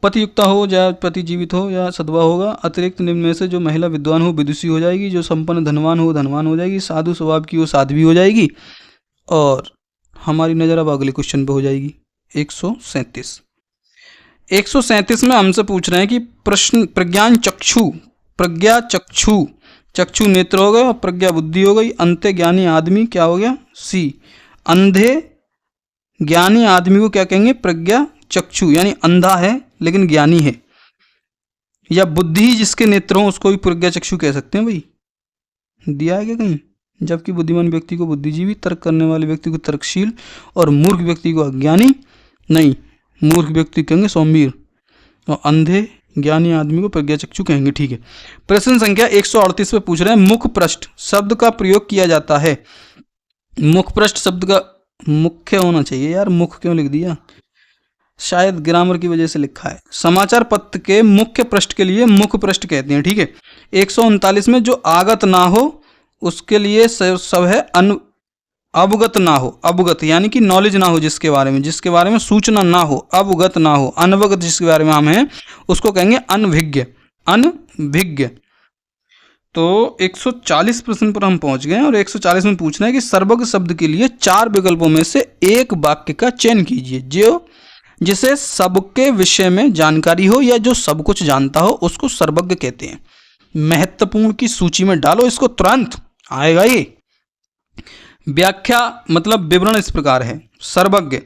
[SPEAKER 1] पतियुक्ता हो या पति जीवित हो या सधवा होगा। अतिरिक्त निम्न में से जो महिला विद्वान हो विदुषी हो जाएगी, जो संपन्न धनवान हो धनवान हो जाएगी, साधु स्वभाव की वो साध्वी हो जाएगी। और हमारी नजर अब अगले क्वेश्चन पे हो जाएगी। 137 में हमसे पूछ रहे हैं कि प्रश्न प्रज्ञान चक्षु, प्रज्ञा चक्षु, चक्षु नेत्र हो गए और प्रज्ञा बुद्धि हो गई। अंधे ज्ञानी आदमी क्या हो गया? सी। अंधे ज्ञानी आदमी को क्या कहेंगे? प्रज्ञा चक्षु, यानी अंधा है लेकिन ज्ञानी है। या बुद्धि जिसके नेत्र हो उसको भी प्रज्ञा चक्षु कह सकते हैं भाई, दिया है क्या कहीं? जबकि बुद्धिमान व्यक्ति को बुद्धिजीवी, तर्क करने वाले व्यक्ति को तर्कशील और मूर्ख व्यक्ति को अज्ञानी नहीं, मूर्ख व्यक्ति कहेंगे सौम्य, और अंधे ज्ञानी आदमी को प्रज्ञा चक्षु कहेंगे। ठीक है। प्रश्न संख्या 138 पे पूछ रहे हैं मुख पृष्ठ शब्द का प्रयोग किया जाता है। मुख पृष्ठ शब्द का मुख्य होना चाहिए यार, मुख क्यों लिख दिया? शायद ग्रामर की वजह से लिखा है। समाचार पत्र के मुख्य पृष्ठ के लिए मुख पृष्ठ कहते हैं। ठीक है। 139 में जो आगत ना हो उसके लिए सब है अवगत ना हो, अवगत यानी कि नॉलेज ना हो, जिसके बारे में सूचना ना हो, अवगत ना हो। अनवगत जिसके बारे में हम हैं उसको कहेंगे अनभिज्ञ, अनभिज्ञ। तो 140 प्रश्न पर हम पहुंच गए और 140 में पूछना है कि सर्वज्ञ शब्द के लिए 4 विकल्पों में से एक वाक्य का चयन कीजिए जो जिसे सबके विषय में जानकारी हो या जो सब कुछ जानता हो उसको सर्वज्ञ कहते हैं। महत्वपूर्ण की सूची में डालो इसको, तुरंत आएगा ये। व्याख्या मतलब विवरण इस प्रकार है। सर्वज्ञ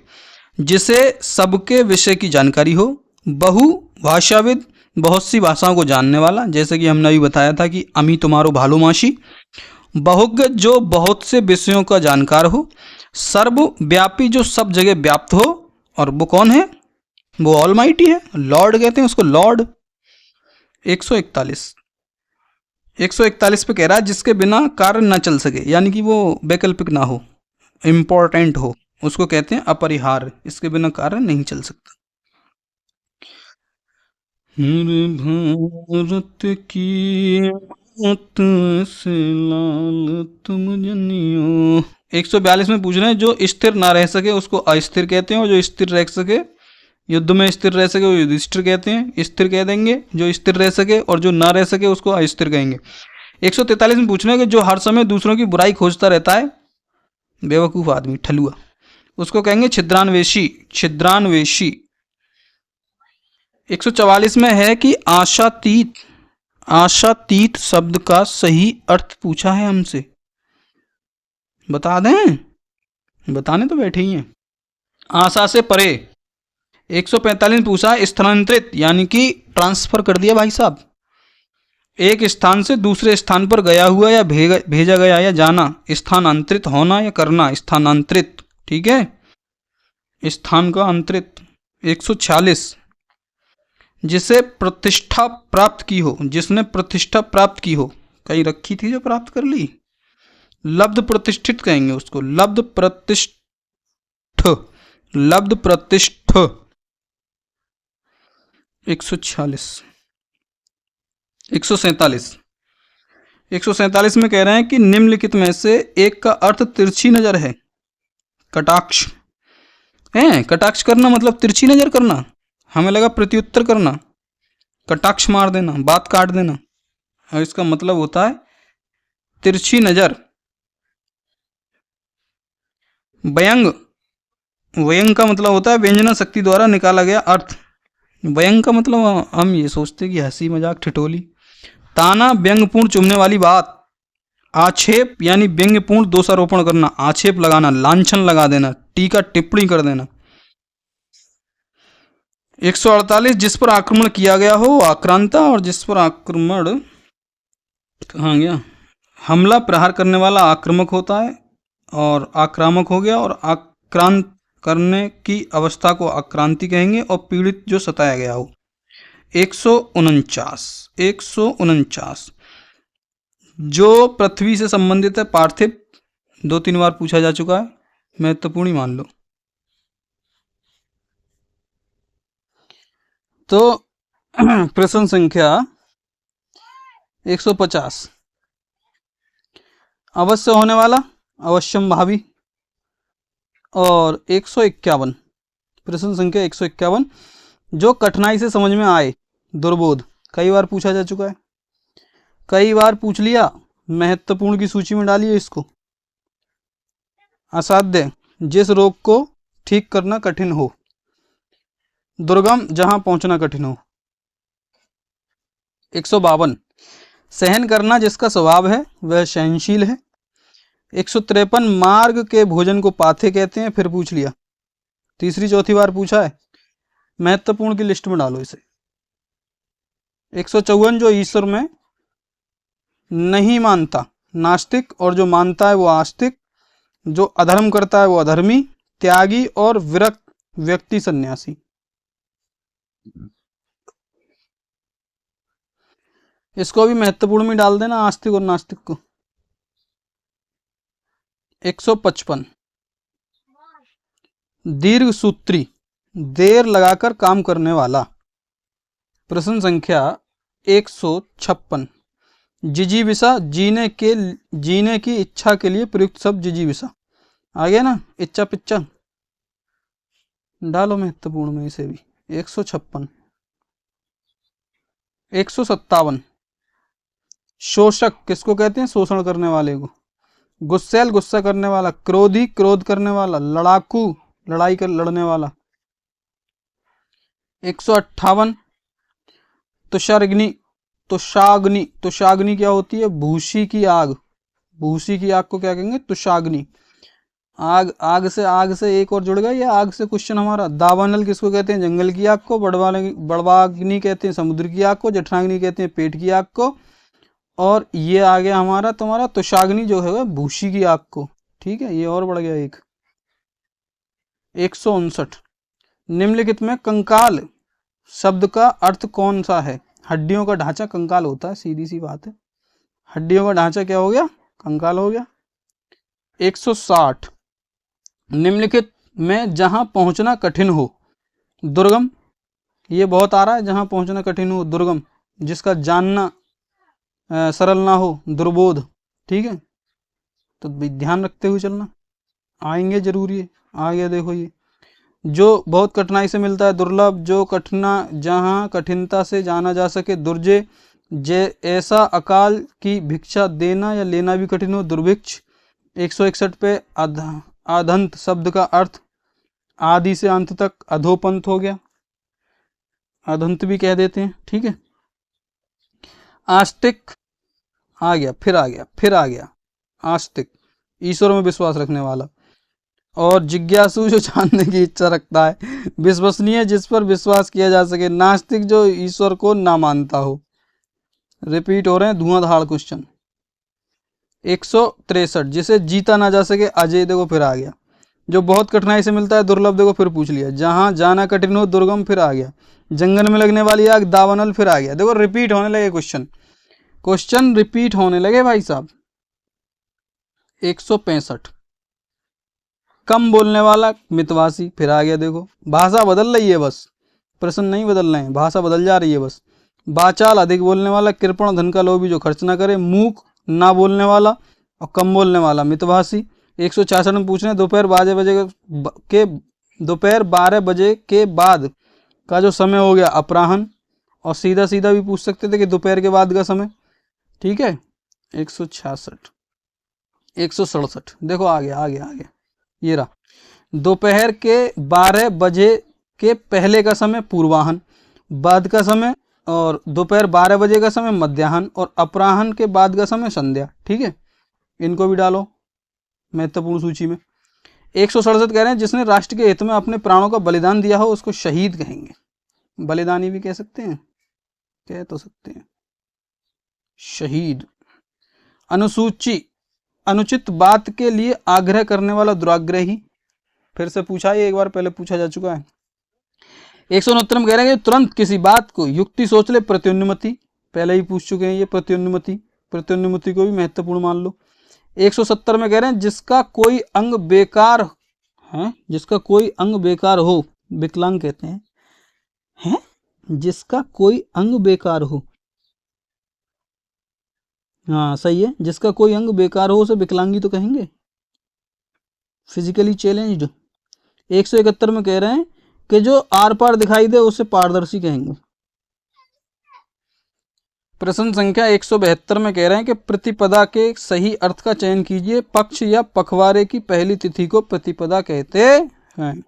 [SPEAKER 1] जिसे सबके विषय की जानकारी हो, बहु भाषाविद, बहुत सी भाषाओं को जानने वाला, जैसे कि हमने अभी बताया था कि अमी तुम्हारो भालू मासी। बहुज्ञ, जो बहुत से विषयों का जानकार हो। सर्वव्यापी, जो सब जगह व्याप्त हो। और वो कौन है? वो ऑलमाइटी है, लॉर्ड कहते हैं उसको, लॉर्ड। 141 141 पे कह रहा है जिसके बिना कार्य न चल सके, यानी कि वो वैकल्पिक ना हो, इम्पोर्टेंट हो, उसको कहते हैं अपरिहार्य, इसके बिना कार्य नहीं चल सकता। भारत की मौत से लाल तुम जनियो। 142 में पूछ रहे हैं जो स्थिर ना रह सके उसको अस्थिर कहते हैं, और जो स्थिर रह सके, युद्ध में स्थिर रह सके वो युधिष्ठिर कहते हैं, स्थिर कह देंगे। जो स्थिर रह सके और जो ना रह सके उसको अस्थिर कहेंगे। 143 में पूछ रहे हैं कि जो हर समय दूसरों की बुराई खोजता रहता है, बेवकूफ आदमी, ठलुआ, उसको कहेंगे छिद्रान्वेषी, छिद्रान्वेषी। 144 में है कि आशातीत, आशातीत शब्द का सही अर्थ पूछा है हमसे, बता दें? बताने तो बैठे ही हैं। आशा से परे। 145 में पूछा स्थानांतरित, यानी कि ट्रांसफर कर दिया भाई साहब, एक स्थान से दूसरे स्थान पर गया हुआ या भेजा गया या जाना, स्थानांतरित होना या करना, स्थानांतरित, ठीक है, स्थान का अंतरित। 146 जिसे प्रतिष्ठा प्राप्त की हो, जिसने प्रतिष्ठा प्राप्त की हो, कहीं रखी थी जो प्राप्त कर ली, लब्ध प्रतिष्ठित कहेंगे उसको, लब्ध प्रतिष्ठ, लब्ध प्रतिष्ठ। 146 147 में कह रहे हैं कि निम्नलिखित में से एक का अर्थ तिरछी नजर है। कटाक्ष है, कटाक्ष करना मतलब तिरछी नजर करना, हमें लगा प्रत्युत्तर करना, कटाक्ष मार देना, बात काट देना, और इसका मतलब होता है तिरछी नजर। व्यंग, व्यंग का मतलब होता है व्यंजना शक्ति द्वारा निकाला गया अर्थ। व्यंग का मतलब हम ये सोचते कि हंसी मजाक ठिठोली। ताना, व्यंगपूर्ण चुभने वाली बात। आक्षेप यानी व्यंग्यपूर्ण दोषारोपण करना, आक्षेप लगाना, लांछन लगा देना, टीका टिप्पणी कर देना। 148 जिस पर आक्रमण किया गया हो आक्रांता, और जिस पर आक्रमण, कहाँ गया, हमला प्रहार करने वाला आक्रामक होता है, और आक्रामक हो गया, और आक्रांत करने की अवस्था को आक्रांति कहेंगे, और पीड़ित जो सताया गया हो। 149 जो पृथ्वी से संबंधित है, पार्थिव, 2-3 बार पूछा जा चुका है, महत्वपूर्ण ही मान लो। तो प्रश्न संख्या 150 अवश्य होने वाला, अवश्यम भावी। और 151 प्रश्न संख्या 151 जो कठिनाई से समझ में आए, दुर्बोध, कई बार पूछा जा चुका है, कई बार पूछ लिया, महत्वपूर्ण की सूची में डालिए इसको। असाध्य, जिस रोग को ठीक करना कठिन हो। दुर्गम, जहां पहुंचना कठिन हो। 152 सहन करना जिसका स्वभाव है वह सहनशील है। 153 मार्ग के भोजन को पाथे कहते हैं, फिर पूछ लिया, तीसरी चौथी बार पूछा है, महत्वपूर्ण की लिस्ट में डालो इसे। 154 जो ईश्वर में नहीं मानता, नास्तिक, और जो मानता है वो आस्तिक, जो अधर्म करता है वो अधर्मी, त्यागी और विरक्त व्यक्ति सन्यासी। इसको भी महत्वपूर्ण में डाल देना, आस्तिक और नास्तिक को। 155 दीर्घ सूत्री, देर लगाकर काम करने वाला। प्रश्न संख्या 156 जिजीविषा, जीने की इच्छा के लिए प्रयुक्त शब्द जिजीविषा। आ गया ना, इच्छा पिच्छा, डालो महत्वपूर्ण में इसे भी। 156 157 शोषक, किसको कहते हैं? शोषण करने वाले को। गुस्सैल, गुस्सा करने वाला। क्रोधी, क्रोध करने वाला। लड़ाकू, लड़ाई कर लड़ने वाला। 158 तुषाग्नि, तुषाग्नि, तुषाग्नि क्या होती है? भूसी की आग, भूसी की आग को क्या कहेंगे? तुषाग्नि। आग से एक और जुड़ गया। ये आग से क्वेश्चन हमारा। दावानल किसको कहते हैं? जंगल की आग को। बड़वाग्नि कहते हैं समुद्र की आग को। जठराग्नि कहते हैं पेट की आग को। और ये आ गया हमारा तुम्हारा तुषाग्नि जो है भूसी की आग को। ठीक है, ये और बढ़ गया एक। 159 निम्नलिखित में कंकाल शब्द का अर्थ कौन सा है? हड्डियों का ढांचा कंकाल होता है, सीधी सी बात है। हड्डियों का ढांचा क्या हो गया? कंकाल हो गया। 160 निम्नलिखित में जहां पहुंचना कठिन हो दुर्गम। ये बहुत आ रहा है, जहां पहुंचना कठिन हो दुर्गम। जिसका जानना सरल ना हो दुर्बोध। ठीक है, तो ध्यान रखते हुए चलना, आएंगे जरूरी है। आ गया देखो, ये जो बहुत कठिनाई से मिलता है दुर्लभ। जो जहां कठिनता से जाना जा सके दुर्जय। ऐसा अकाल की भिक्षा देना या लेना भी कठिन हो दुर्भिक्ष। 161 पे आधंत शब्द का अर्थ आदि से अंत तक अधोपंथ हो गया, अधंत भी कह देते हैं। ठीक है, आस्तिक आ गया, फिर आ गया आस्तिक, ईश्वर में विश्वास रखने वाला। और जिज्ञासु जो जानने की इच्छा रखता है। विश्वसनीय जिस पर विश्वास किया जा सके। नास्तिक जो ईश्वर को ना मानता हो। रिपीट हो रहे हैं, धुआंधार क्वेश्चन। 163 जिसे जीता ना जा सके अजय, देखो फिर आ गया। जो बहुत कठिनाई से मिलता है दुर्लभ, देखो फिर पूछ लिया। जहां जाना कठिन हो दुर्गम, फिर आ गया। जंगल में लगने वाली आग दावानल, फिर आ गया। देखो रिपीट होने लगे क्वेश्चन रिपीट होने लगे भाई साहब। 165 कम बोलने वाला मितवासी, फिर आ गया। देखो भाषा बदल रही है, बस प्रश्न नहीं बदल रहे हैं, भाषा बदल जा रही है बस। बाचाल अधिक बोलने वाला। कृपण धन का लोभी जो खर्च ना करे। मूक ना बोलने वाला और कम बोलने वाला मितभाषी। 166 में पूछ रहे हैं दोपहर 12 बजे के बाद का जो समय हो गया अपराह्न। और सीधा सीधा भी पूछ सकते थे कि दोपहर के बाद का समय। ठीक है, 166 167 देखो आ गया ये रहा। दोपहर के 12 बजे के पहले का समय पूर्वाहन, बाद का समय, और दोपहर 12 बजे का समय मध्याह्न, और अपराह्न के बाद का समय संध्या। ठीक है, इनको भी डालो महत्वपूर्ण सूची में। 167 कह रहे हैं जिसने राष्ट्र के हित में अपने प्राणों का बलिदान दिया हो उसको शहीद कहेंगे। बलिदानी भी कह सकते हैं, कह तो सकते हैं शहीद। अनुचित बात के लिए आग्रह करने वाला दुराग्रही। फिर से पूछा है, एक बार पहले पूछा जा चुका है। 169 में कह रहे हैं तुरंत किसी बात को युक्ति सोच ले प्रत्युन्नति, पहले ही पूछ चुके हैं ये प्रत्युन्नति को भी महत्वपूर्ण मान लो। 170 में कह रहे हैं जिसका कोई अंग बेकार है, जिसका कोई अंग बेकार हो, विकलांग कहते हैं, जिसका कोई अंग बेकार हो। हाँ सही है, जिसका कोई अंग बेकार हो उसे विकलांगी तो कहेंगे, फिजिकली चैलेंज्ड। 171 में कह रहे हैं कि जो आर पार दिखाई दे उसे पारदर्शी कहेंगे। प्रश्न संख्या 172 में कह रहे हैं कि प्रतिपदा के सही अर्थ का चयन कीजिए। पक्ष या पखवाड़े की पहली तिथि को प्रतिपदा कहते हैं।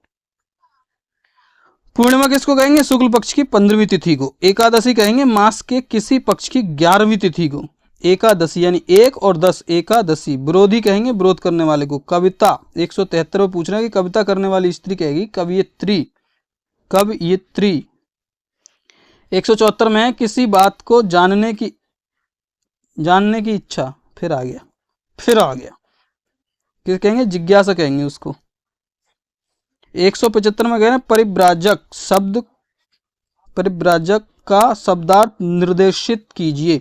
[SPEAKER 1] पूर्णिमा किसको कहेंगे? शुक्ल पक्ष की 15वीं तिथि को। एकादशी कहेंगे मास के किसी पक्ष की 11वीं तिथि को। एकादशी यानी 1 और 10 एकादशी। विरोधी कहेंगे विरोध करने वाले को। कविता 173 में पूछ रहे हैं कि कविता करने वाली स्त्री कहेगी कवयित्री। 174 में है किसी बात को जानने की इच्छा। फिर आ गया किस कहेंगे? जिज्ञासा कहेंगे उसको। 175 में कह रहे हैं परिव्राजक का शब्दार्थ निर्देशित कीजिए।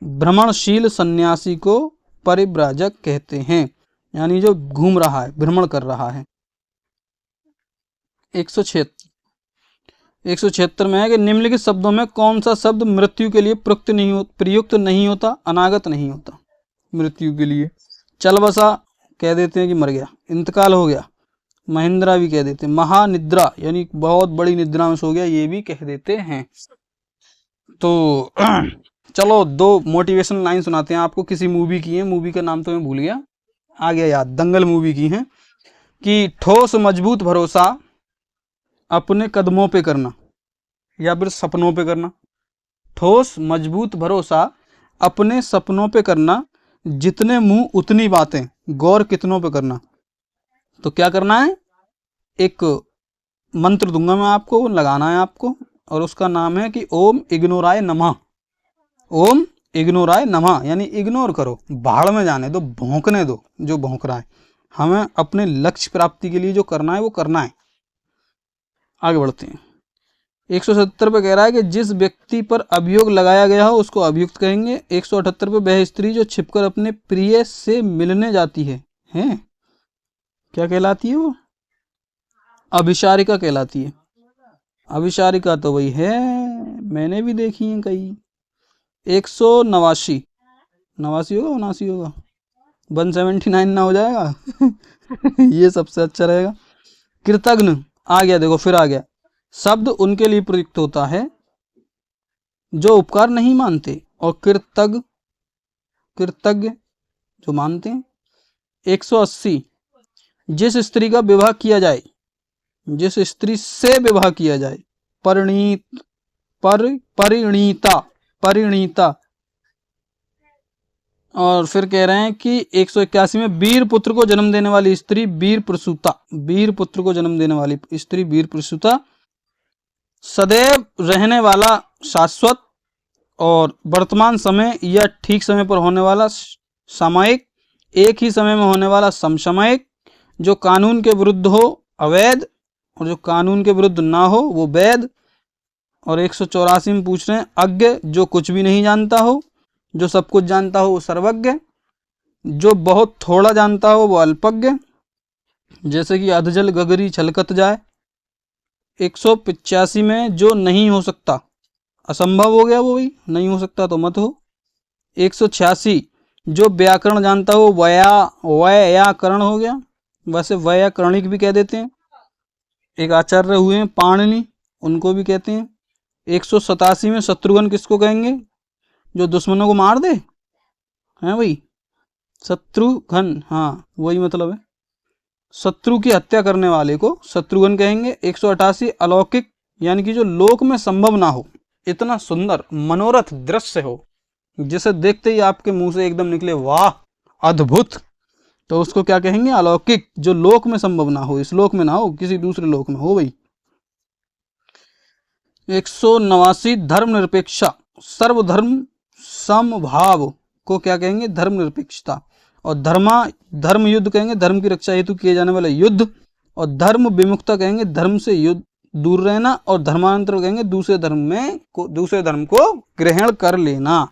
[SPEAKER 1] भ्रमणशील सन्यासी को परिव्राजक कहते हैं, यानी जो घूम रहा है, भ्रमण कर रहा है। 176 में है कि निम्नलिखित शब्दों में कौन सा शब्द मृत्यु के लिए प्रयुक्त नहीं होता, अनागत नहीं होता मृत्यु के लिए? चल बसा कह देते हैं कि मर गया, इंतकाल हो गया। महिंद्रा भी कह देते हैं। महानिद्रा यानी बहुत बड़ी निद्रा में सो गया, ये भी कह देते हैं। तो चलो 2 मोटिवेशनल लाइन सुनाते हैं आपको। किसी मूवी की है, मूवी का नाम तो मैं भूल गया, आ गया याद, दंगल मूवी की है। कि ठोस मजबूत भरोसा अपने कदमों पे करना या फिर सपनों पे करना। ठोस मजबूत भरोसा अपने सपनों पे करना। जितने मुंह उतनी बातें, गौर कितनों पे करना। तो क्या करना है, एक मंत्र दूंगा मैं आपको, वो लगाना है आपको, और उसका नाम है कि ओम इग्नोराय नमः। ओम इग्नोराय नमः यानी इग्नोर करो, भाड़ में जाने दो, भौंकने दो जो भौंक रहा है। हमें अपने लक्ष्य प्राप्ति के लिए जो करना है वो करना है। आगे बढ़ते हैं। 170 पे कह रहा है कि जिस व्यक्ति पर अभियोग लगाया गया हो उसको अभियुक्त कहेंगे। 178 पे वह स्त्री जो छिपकर अपने प्रिय से मिलने जाती है, हैं? क्या कहलाती है वो? अभिसारिका कहलाती है। अभिसारिका तो वही है, मैंने भी देखी है कई। 189 नवासी होगा 79 होगा, 179 ना हो जाएगा ये सबसे अच्छा रहेगा। कृतघ्न आ गया, देखो फिर आ गया। शब्द उनके लिए प्रयुक्त होता है जो उपकार नहीं मानते, और कृतज्ञ जो मानते हैं। 180 जिस स्त्री का विवाह किया जाए, जिस स्त्री से विवाह किया जाए, परिणीता। और फिर कह रहे हैं कि 181 में वीर पुत्र को जन्म देने वाली स्त्री वीर प्रसूता, वीर पुत्र को जन्म देने वाली स्त्री वीर प्रसूता। सदैव रहने वाला शाश्वत, और वर्तमान समय या ठीक समय पर होने वाला सामयिक, एक ही समय में होने वाला समसामयिक, जो कानून के विरुद्ध हो अवैध, और जो कानून के विरुद्ध ना हो वो वैध। और 184 में पूछ रहे हैं अज्ञ जो कुछ भी नहीं जानता हो, जो सब कुछ जानता हो वो सर्वज्ञ, जो बहुत थोड़ा जानता हो वो अल्पज्ञ, जैसे कि अधजल गगरी छलकत जाए। 185 में जो नहीं हो सकता, असंभव हो गया वो भी, नहीं हो सकता तो मत हो। 186 जो व्याकरण जानता हो व्याकरण हो गया, वैसे व्याकरणिक भी कह देते हैं। एक आचार्य हुए हैं पाणिनि, उनको भी कहते हैं। 187 में शत्रुघ्न किसको कहेंगे, जो दुश्मनों को मार दे, हैं भाई, शत्रुघ्न, हाँ वही मतलब है, शत्रु की हत्या करने वाले को शत्रुघ्न कहेंगे। 188 अलौकिक यानी कि जो लोक में संभव ना हो, इतना सुंदर मनोरथ दृश्य हो जिसे देखते ही आपके मुंह से एकदम निकले वाह अद्भुत, तो उसको क्या कहेंगे, अलौकिक, जो लोक में संभव ना हो, इस लोक में ना हो, किसी दूसरे लोक में हो भाई। 189 धर्मनिरपेक्षा, सर्वधर्म समभाव को क्या कहेंगे, धर्मनिरपेक्षता। और धर्म युद्ध कहेंगे, धर्म की रक्षा हेतु किए जाने वाले युद्ध। और धर्म विमुक्ता कहेंगे, धर्म से युद्ध दूर रहना। और धर्मांतर कहेंगे, दूसरे धर्म को ग्रहण कर लेना।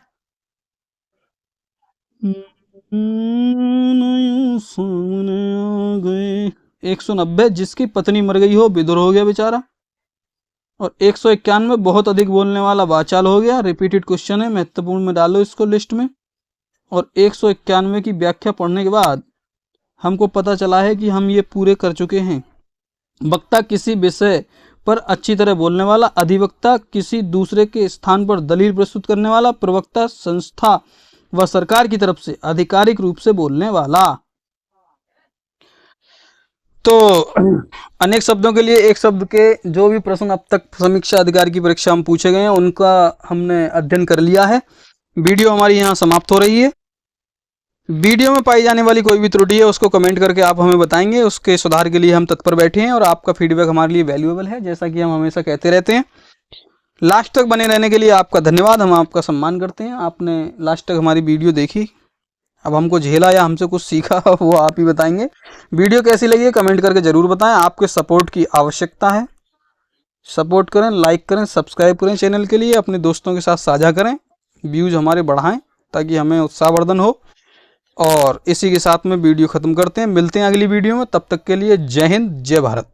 [SPEAKER 1] 190 जिसकी पत्नी मर गई हो, विधुर हो गया बेचारा। और 191 बहुत अधिक बोलने वाला वाचाल हो गया, रिपीटेड क्वेश्चन है, महत्वपूर्ण में डालो इसको लिस्ट में। और 191 की व्याख्या पढ़ने के बाद हमको पता चला है कि हम ये पूरे कर चुके हैं। वक्ता किसी विषय पर अच्छी तरह बोलने वाला, अधिवक्ता किसी दूसरे के स्थान पर दलील प्रस्तुत करने वाला, प्रवक्ता संस्था व सरकार की तरफ से आधिकारिक रूप से बोलने वाला। तो अनेक शब्दों के लिए एक शब्द के जो भी प्रश्न अब तक समीक्षा अधिकारी की परीक्षा में पूछे गए हैं उनका हमने अध्ययन कर लिया है। वीडियो हमारी यहाँ समाप्त हो रही है। वीडियो में पाई जाने वाली कोई भी त्रुटि है उसको कमेंट करके आप हमें बताएंगे, उसके सुधार के लिए हम तत्पर बैठे हैं और आपका फीडबैक हमारे लिए वैल्यूएबल है, जैसा कि हम हमेशा कहते रहते हैं। लास्ट तक बने रहने के लिए आपका धन्यवाद, हम आपका सम्मान करते हैं। आपने लास्ट तक हमारी वीडियो देखी, अब हमको झेला या हमसे कुछ सीखा वो आप ही बताएंगे। वीडियो कैसी लगी है कमेंट करके ज़रूर बताएं। आपके सपोर्ट की आवश्यकता है, सपोर्ट करें, लाइक करें, सब्सक्राइब करें चैनल के लिए, अपने दोस्तों के साथ साझा करें, व्यूज़ हमारे बढ़ाएं ताकि हमें उत्साहवर्धन हो। और इसी के साथ में वीडियो ख़त्म करते हैं, मिलते हैं अगली वीडियो में, तब तक के लिए जय हिंद जय भारत।